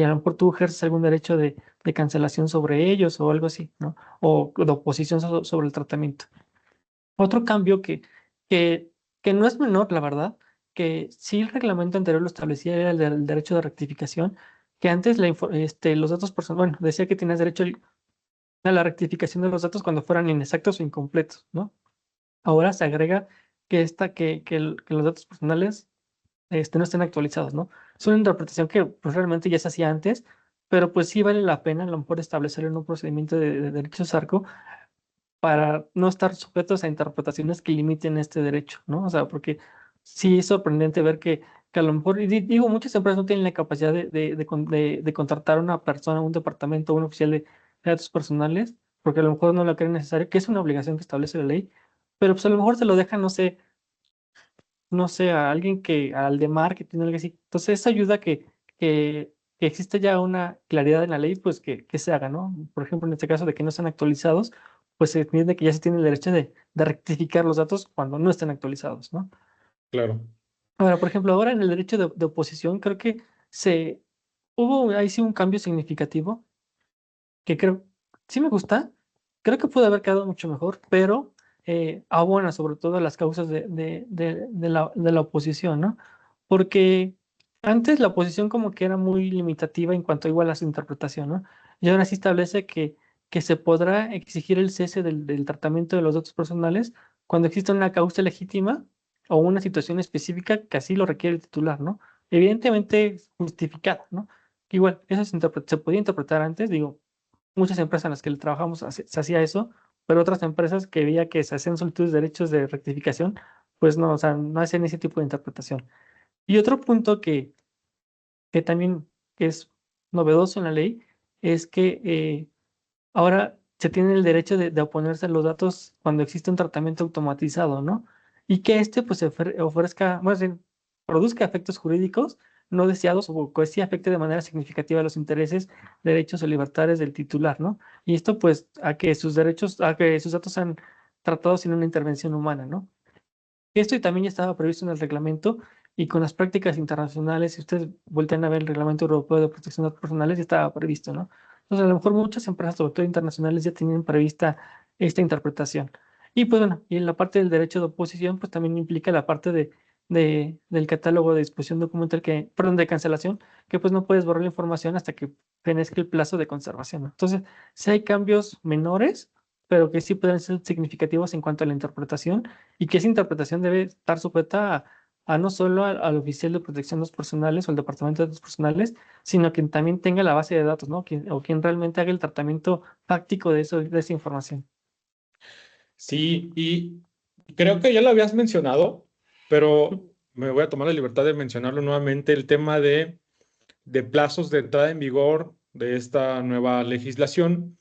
a lo mejor tú ejerces algún derecho de cancelación sobre ellos o algo así, ¿no? O de oposición sobre el tratamiento. Otro cambio que que no es menor, la verdad, que sí el reglamento anterior lo establecía, era el del derecho de rectificación, que antes los datos personales, bueno, decía que tenías derecho a la rectificación de los datos cuando fueran inexactos o incompletos, ¿no? Ahora se agrega que los datos personales no estén actualizados, ¿no? Es una interpretación que pues, realmente ya se hacía antes, pero pues sí vale la pena a lo mejor establecer en un procedimiento de derecho sarco para no estar sujetos a interpretaciones que limiten este derecho, ¿no? O sea, porque sí es sorprendente ver que a lo mejor, y digo, muchas empresas no tienen la capacidad de contratar a una persona, un departamento, un oficial de datos personales, porque a lo mejor no lo creen necesario, que es una obligación que establece la ley, pero pues a lo mejor se lo dejan, no sé, a alguien al de marketing o algo así. Entonces, eso ayuda a que exista ya una claridad en la ley, pues que se haga, ¿no? Por ejemplo, en este caso de que no están actualizados, pues se entiende que ya se tiene el derecho de rectificar los datos cuando no estén actualizados, ¿no? Claro. Ahora, por ejemplo, ahora en el derecho de oposición, creo que hubo ahí sí un cambio significativo que creo, sí me gusta, creo que pudo haber quedado mucho mejor, pero abona sobre todo las causas de la oposición, ¿no? Porque antes la oposición como que era muy limitativa en cuanto igual a su interpretación, ¿no? Y ahora sí establece que se podrá exigir el cese del tratamiento de los datos personales cuando exista una causa legítima o una situación específica que así lo requiere el titular, ¿no? Evidentemente justificada, ¿no? Igual, eso se podía interpretar antes, digo, muchas empresas en las que le trabajamos se hacía eso, pero otras empresas que veía que se hacían solicitudes de derechos de rectificación, pues no, o sea, no hacían ese tipo de interpretación. Y otro punto que también es novedoso en la ley es que ahora se tiene el derecho de oponerse a los datos cuando existe un tratamiento automatizado, ¿no? Y que pues ofrezca, más bien, produzca efectos jurídicos no deseados o que sí afecte de manera significativa los intereses, derechos o libertades del titular, ¿no? Y esto pues a que sus datos sean tratados sin una intervención humana, ¿no? Esto y también ya estaba previsto en el reglamento y con las prácticas internacionales, si ustedes voltean a ver el Reglamento Europeo de Protección de Datos Personales, ya estaba previsto, ¿no? Entonces, a lo mejor muchas empresas, sobre todo internacionales, ya tenían prevista esta interpretación. Y pues bueno, y en la parte del derecho de oposición, pues también implica la parte del catálogo de disposición documental perdón, de cancelación, que pues no puedes borrar la información hasta que fenezca el plazo de conservación, ¿no? Entonces, sí hay cambios menores, pero que sí pueden ser significativos en cuanto a la interpretación y que esa interpretación debe estar sujeta a no solo al oficial de protección de datos personales o al departamento de datos personales, sino que también tenga la base de datos, ¿no? O quien realmente haga el tratamiento fáctico de esa información. Sí, y creo que ya lo habías mencionado, pero me voy a tomar la libertad de mencionarlo nuevamente, el tema de plazos de entrada en vigor de esta nueva legislación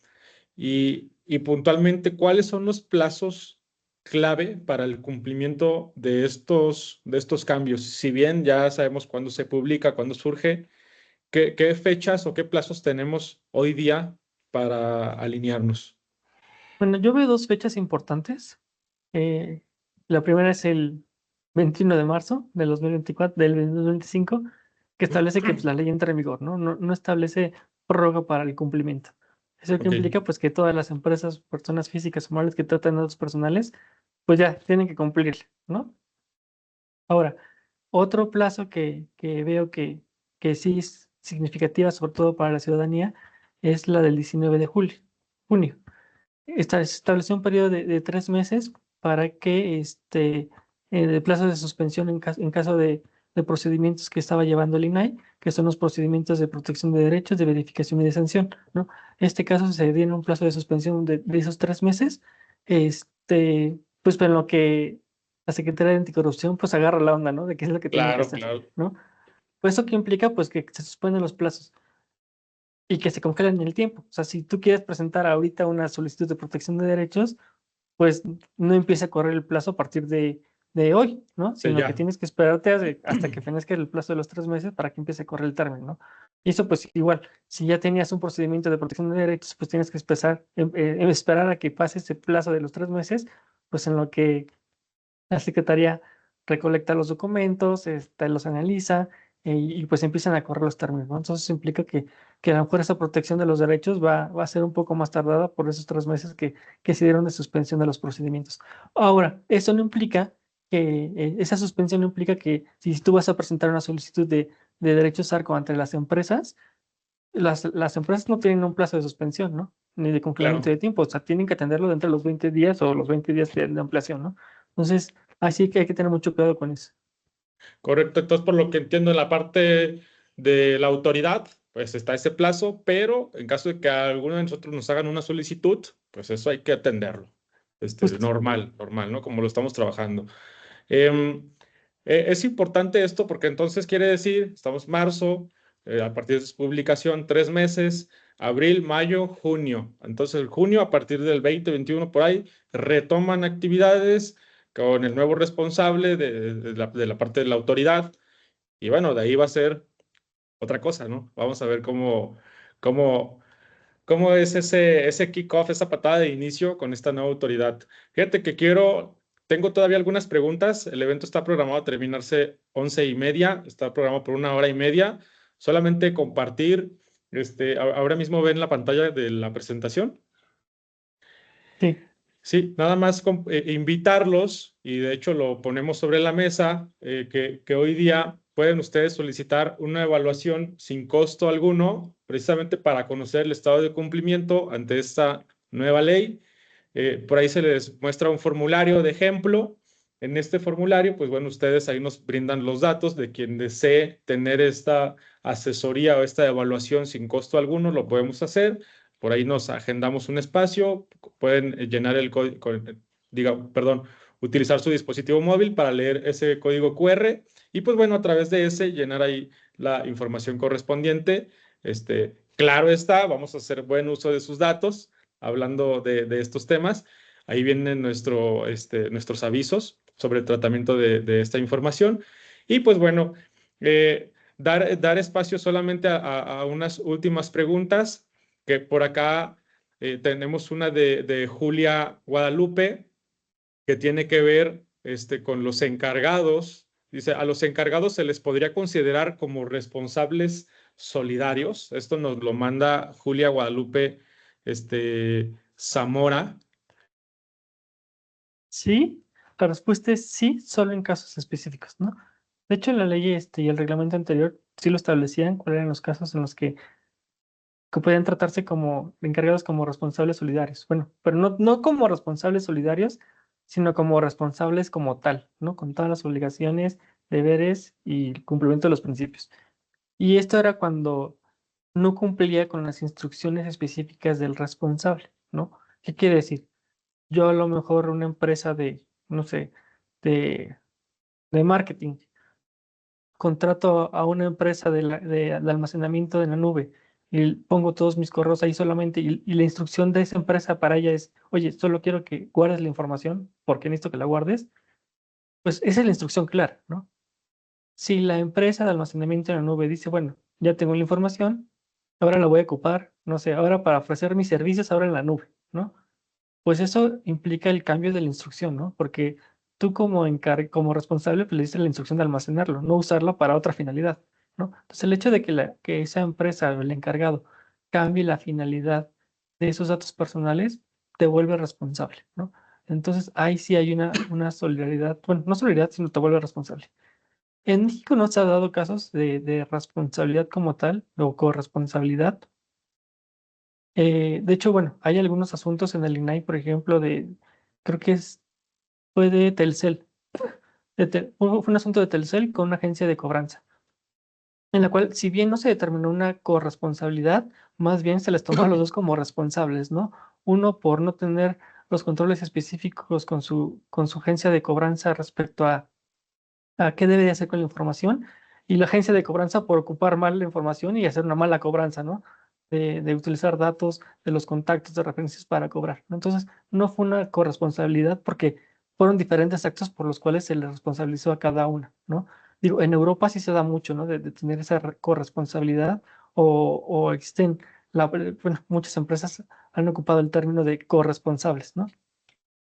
y puntualmente cuáles son los plazos clave para el cumplimiento de estos cambios. Si bien ya sabemos cuándo se publica, cuándo surge, ¿qué fechas o qué plazos tenemos hoy día para alinearnos? Bueno, yo veo dos fechas importantes. Eh, la primera es el 21 de marzo del 2024, del 2025, que establece que pues, la ley entra en vigor, ¿no? No establece prórroga para el cumplimiento. Eso que Ok, implica pues que todas las empresas, personas físicas o morales que tratan datos personales, pues ya tienen que cumplir, ¿no? Ahora, otro plazo que veo que sí es significativa, sobre todo para la ciudadanía, es la del 19 de junio. Se estableció un periodo de 3 meses para que de plazo de suspensión en caso de procedimientos que estaba llevando el INAI, que son los procedimientos de protección de derechos, de verificación y de sanción, ¿no? En este caso se dieron un plazo de suspensión de esos 3 meses, pues en lo que la Secretaría de Anticorrupción pues agarra la onda, ¿no? De qué es lo que tienen que claro, hacer, claro. ¿no? Pues eso que implica pues que se suspenden los plazos y que se congelen en el tiempo. O sea, si tú quieres presentar ahorita una solicitud de protección de derechos, pues no empieza a correr el plazo a partir de hoy, ¿no? De Sino que ya. tienes que esperarte hasta que fenezca el plazo de los 3 meses para que empiece a correr el término, ¿no? Y eso pues igual, si ya tenías un procedimiento de protección de derechos, pues tienes que esperar a que pase ese plazo de los 3 meses, pues en lo que la Secretaría recolecta los documentos, los analiza y pues empiezan a correr los términos, ¿no? Entonces implica que a lo mejor esa protección de los derechos va a ser un poco más tardada por esos 3 meses que se dieron de suspensión de los procedimientos. Ahora, eso no implica esa suspensión implica que si tú vas a presentar una solicitud de derechos ARCO ante las empresas, las empresas no tienen un plazo de suspensión, ¿no? Ni de congelamiento Claro, de tiempo, o sea, tienen que atenderlo dentro de los 20 días o los 20 días de ampliación, ¿no? Entonces, así que hay que tener mucho cuidado con eso. correcto. Entonces, por lo que entiendo en la parte de la autoridad, pues está ese plazo, pero en caso de que alguno de nosotros nos hagan una solicitud, pues eso hay que atenderlo. Justo. Normal, ¿no? Como lo estamos trabajando. Em, es importante esto porque entonces quiere decir, estamos marzo, a partir de su publicación, 3 meses, abril, mayo, junio. Entonces, el junio, a partir del 2021 por ahí, retoman actividades con el nuevo responsable de la parte de la autoridad. Y bueno, de ahí va a ser otra cosa, ¿no? Vamos a ver cómo, cómo es ese kickoff, esa patada de inicio con esta nueva autoridad. Fíjate que tengo todavía algunas preguntas. El evento está programado a terminarse 11:30, está programado por 1 hora y media. Solamente compartir, ahora mismo ven la pantalla de la presentación. Sí. Sí, nada más invitarlos, y de hecho lo ponemos sobre la mesa, que hoy día pueden ustedes solicitar una evaluación sin costo alguno, precisamente para conocer el estado de cumplimiento ante esta nueva ley. Por ahí se les muestra un formulario de ejemplo. En este formulario, pues bueno, ustedes ahí nos brindan los datos de quien desee tener esta asesoría o esta evaluación sin costo alguno, lo podemos hacer. Por ahí nos agendamos un espacio, pueden llenar el código, perdón, utilizar su dispositivo móvil para leer ese código QR y pues bueno, a través de ese llenar ahí la información correspondiente. Claro está, vamos a hacer buen uso de sus datos hablando de estos temas. Ahí vienen nuestros avisos sobre el tratamiento de esta información. Y pues bueno, dar espacio solamente a unas últimas preguntas, que por acá tenemos una de Julia Guadalupe, que tiene que ver con los encargados. Dice, a los encargados se les podría considerar como responsables solidarios. Esto nos lo manda Julia Guadalupe Zamora. Sí, la respuesta es sí, solo en casos específicos, ¿no? De hecho, la ley y el reglamento anterior sí lo establecían, cuáles eran los casos en los que podían tratarse como encargados como responsables solidarios. Bueno, pero no como responsables solidarios, sino como responsables como tal, ¿no? Con todas las obligaciones, deberes y el cumplimiento de los principios. Y esto era cuando no cumplía con las instrucciones específicas del responsable, ¿no? ¿Qué quiere decir? Yo a lo mejor una empresa de, no sé, de, de marketing, contrato a una empresa de almacenamiento de la nube y pongo todos mis correos ahí solamente y la instrucción de esa empresa para ella es, oye, solo quiero que guardes la información porque necesito que la guardes, pues esa es la instrucción clara, ¿no? Si la empresa de almacenamiento en la nube dice, bueno, ya tengo la información, ahora la voy a ocupar, no sé, ahora para ofrecer mis servicios ahora en la nube, ¿no? Pues eso implica el cambio de la instrucción, ¿no? Porque tú como responsable, pues le diste la instrucción de almacenarlo, no usarlo para otra finalidad, ¿no? Entonces el hecho de que esa empresa o el encargado cambie la finalidad de esos datos personales, te vuelve responsable, ¿no? Entonces ahí sí hay una solidaridad, bueno, no solidaridad, sino te vuelve responsable. En México no se ha dado casos de responsabilidad como tal o corresponsabilidad. De hecho, bueno, hay algunos asuntos en el INAI, por ejemplo, creo que fue de Telcel. Fue un asunto de Telcel con una agencia de cobranza, en la cual, si bien no se determinó una corresponsabilidad, más bien se les tomó a los dos como responsables, ¿no? Uno por no tener los controles específicos con su agencia de cobranza respecto a qué debe de hacer con la información, y la agencia de cobranza por ocupar mal la información y hacer una mala cobranza, ¿no? De utilizar datos de los contactos de referencias para cobrar, ¿no? Entonces, no fue una corresponsabilidad porque fueron diferentes actos por los cuales se le responsabilizó a cada una, ¿no? Digo, en Europa sí se da mucho, ¿no? De tener esa corresponsabilidad o existen, bueno, muchas empresas han ocupado el término de corresponsables, ¿no?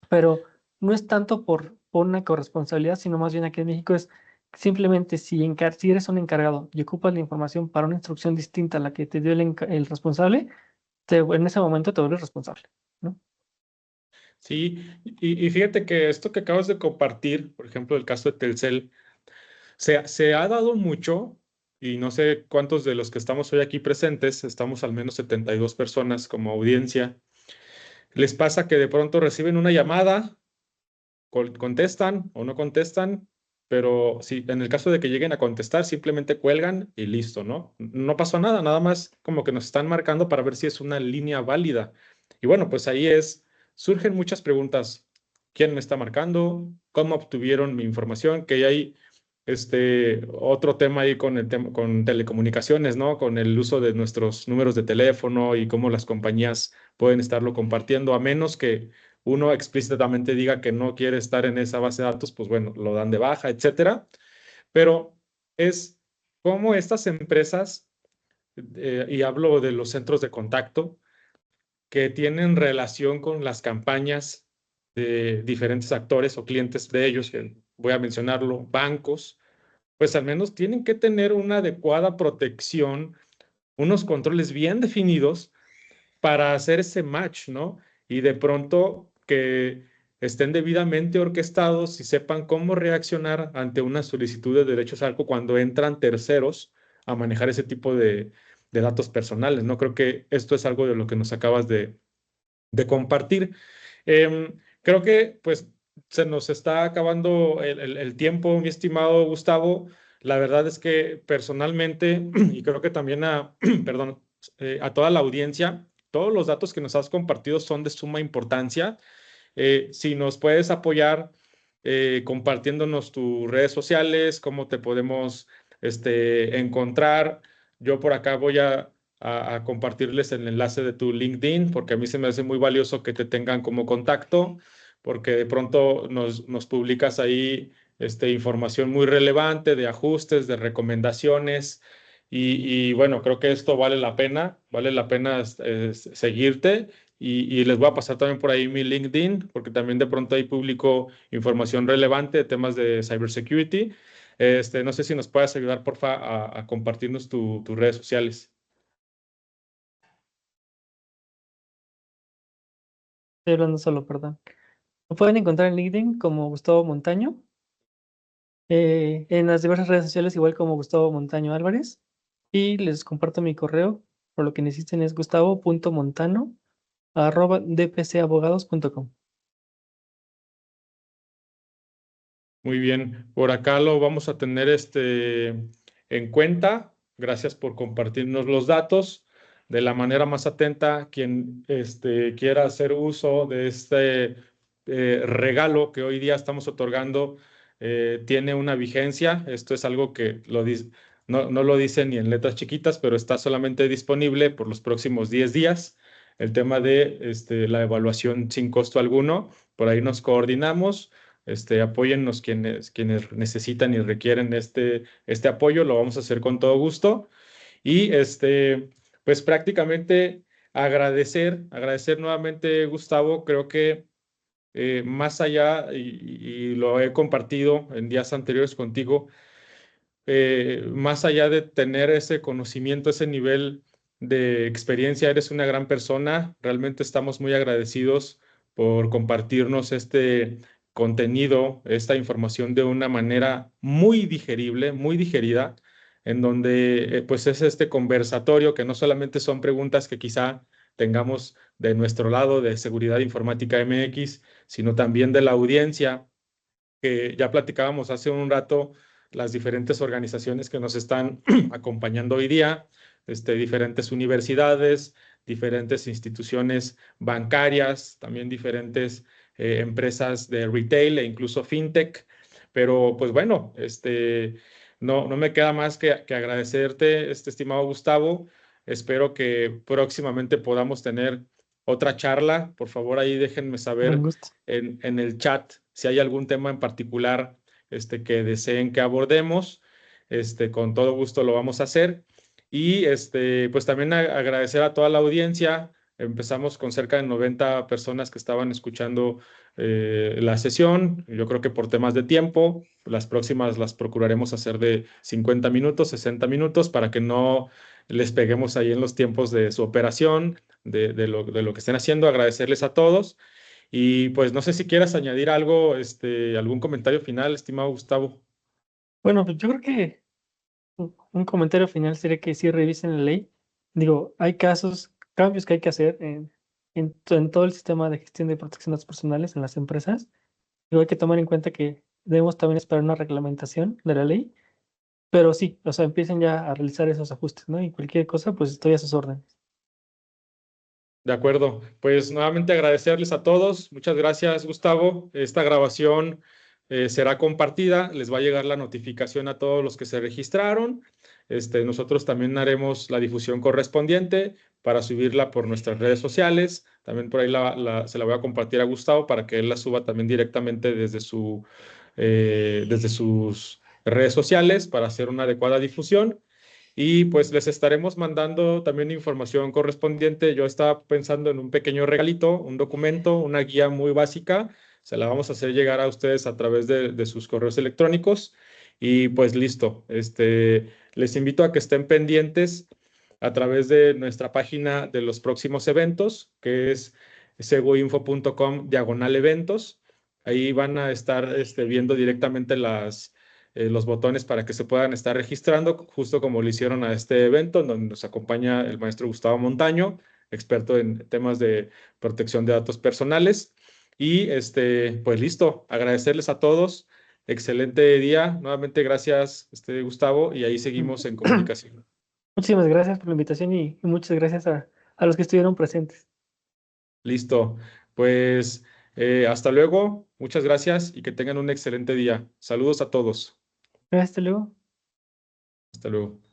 Pero no es tanto por una corresponsabilidad, sino más bien aquí en México es simplemente si eres un encargado y ocupas la información para una instrucción distinta a la que te dio el responsable, en ese momento te vuelves responsable, ¿no? Sí, y fíjate que esto que acabas de compartir, por ejemplo, el caso de Telcel, se ha dado mucho, y no sé cuántos de los que estamos hoy aquí presentes, estamos al menos 72 personas como audiencia, les pasa que de pronto reciben una llamada, contestan o no contestan, pero si en el caso de que lleguen a contestar, simplemente cuelgan y listo, ¿no? No pasó nada, nada más como que nos están marcando para ver si es una línea válida. Y bueno, pues ahí surgen muchas preguntas. ¿Quién me está marcando? ¿Cómo obtuvieron mi información? Que hay otro tema ahí con el tema, con telecomunicaciones, ¿no? Con el uso de nuestros números de teléfono y cómo las compañías pueden estarlo compartiendo, a menos que uno explícitamente diga que no quiere estar en esa base de datos, pues bueno, lo dan de baja, etcétera. Pero es como estas empresas, y hablo de los centros de contacto, que tienen relación con las campañas de diferentes actores o clientes de ellos, que voy a mencionarlo, bancos, pues al menos tienen que tener una adecuada protección, unos controles bien definidos para hacer ese match, ¿no? Y de pronto que estén debidamente orquestados y sepan cómo reaccionar ante una solicitud de derechos algo cuando entran terceros a manejar ese tipo de datos personales, ¿no? Creo que esto es algo de lo que nos acabas de compartir. Creo que pues se nos está acabando el tiempo, mi estimado Gustavo. La verdad es que personalmente, y creo que también perdón, a toda la audiencia, todos los datos que nos has compartido son de suma importancia. Si nos puedes apoyar compartiéndonos tus redes sociales, cómo te podemos encontrar. Yo por acá voy a compartirles el enlace de tu LinkedIn, porque a mí se me hace muy valioso que te tengan como contacto, porque de pronto nos publicas ahí información muy relevante de ajustes, de recomendaciones. Y bueno, creo que esto vale la pena seguirte y les voy a pasar también por ahí mi LinkedIn, porque también de pronto ahí publico información relevante de temas de cybersecurity. No sé si nos puedes ayudar, porfa, a compartirnos tus redes sociales. Estoy hablando solo, perdón. Me pueden encontrar en LinkedIn como Gustavo Montaño, en las diversas redes sociales igual como Gustavo Montaño Álvarez, y les comparto mi correo, por lo que necesiten es gustavo.montano@dpcabogados.com. Muy bien, por acá lo vamos a tener en cuenta. Gracias por compartirnos los datos de la manera más atenta. Quien quiera hacer uso de este regalo que hoy día estamos otorgando tiene una vigencia. Esto es algo que no lo dice ni en letras chiquitas, pero está solamente disponible por los próximos 10 días. El tema de la evaluación sin costo alguno. Por ahí nos coordinamos. Apóyennos quienes necesitan y requieren este apoyo, lo vamos a hacer con todo gusto. Y pues prácticamente agradecer nuevamente, Gustavo, creo que más allá, y lo he compartido en días anteriores contigo, más allá de tener ese conocimiento, ese nivel de experiencia, eres una gran persona. Realmente estamos muy agradecidos por compartirnos este contenido, esta información de una manera muy digerible, muy digerida, en donde pues es este conversatorio que no solamente son preguntas que quizá tengamos de nuestro lado de Seguridad Informática MX, sino también de la audiencia que ya platicábamos hace un rato, las diferentes organizaciones que nos están acompañando hoy día, diferentes universidades, diferentes instituciones bancarias, también diferentes empresas de retail e incluso fintech. Pero pues bueno, no me queda más que agradecerte, estimado Gustavo. Espero que próximamente podamos tener otra charla. Por favor, ahí déjenme Con saber gusto. en el chat si hay algún tema en particular que deseen que abordemos. Con todo gusto lo vamos a hacer. Y pues también agradecer a toda la audiencia. Empezamos con cerca de 90 personas que estaban escuchando la sesión. Yo creo que por temas de tiempo, las próximas las procuraremos hacer de 50 minutos, 60 minutos, para que no les peguemos ahí en los tiempos de su operación, de lo que estén haciendo. Agradecerles a todos. Y pues no sé si quieras añadir algo, algún comentario final, estimado Gustavo. Bueno, pues yo creo que un comentario final sería que sí revisen la ley. Digo, hay casos, cambios que hay que hacer en todo el sistema de gestión de protección de datos personales en las empresas. Digo, hay que tomar en cuenta que debemos también esperar una reglamentación de la ley, pero sí, o sea, empiecen ya a realizar esos ajustes, ¿no? Y cualquier cosa, pues estoy a sus órdenes. De acuerdo. Pues nuevamente agradecerles a todos. Muchas gracias, Gustavo. Esta grabación será compartida. Les va a llegar la notificación a todos los que se registraron. Nosotros también haremos la difusión correspondiente para subirla por nuestras redes sociales. También por ahí se la voy a compartir a Gustavo para que él la suba también directamente desde sus redes sociales para hacer una adecuada difusión. Y pues les estaremos mandando también información correspondiente. Yo estaba pensando en un pequeño regalito, un documento, una guía muy básica. Se la vamos a hacer llegar a ustedes a través de sus correos electrónicos. Y pues listo. Les invito a que estén pendientes a través de nuestra página de los próximos eventos, que es seguinfo.com/eventos. Ahí van a estar viendo directamente los botones para que se puedan estar registrando, justo como lo hicieron a este evento, en donde nos acompaña el maestro Gustavo Montaño, experto en temas de protección de datos personales. Y pues listo, agradecerles a todos. Excelente día. Nuevamente gracias, Gustavo, y ahí seguimos en comunicación. Muchísimas gracias por la invitación y muchas gracias a los que estuvieron presentes. Listo. Pues hasta luego. Muchas gracias y que tengan un excelente día. Saludos a todos. Hasta luego. Hasta luego.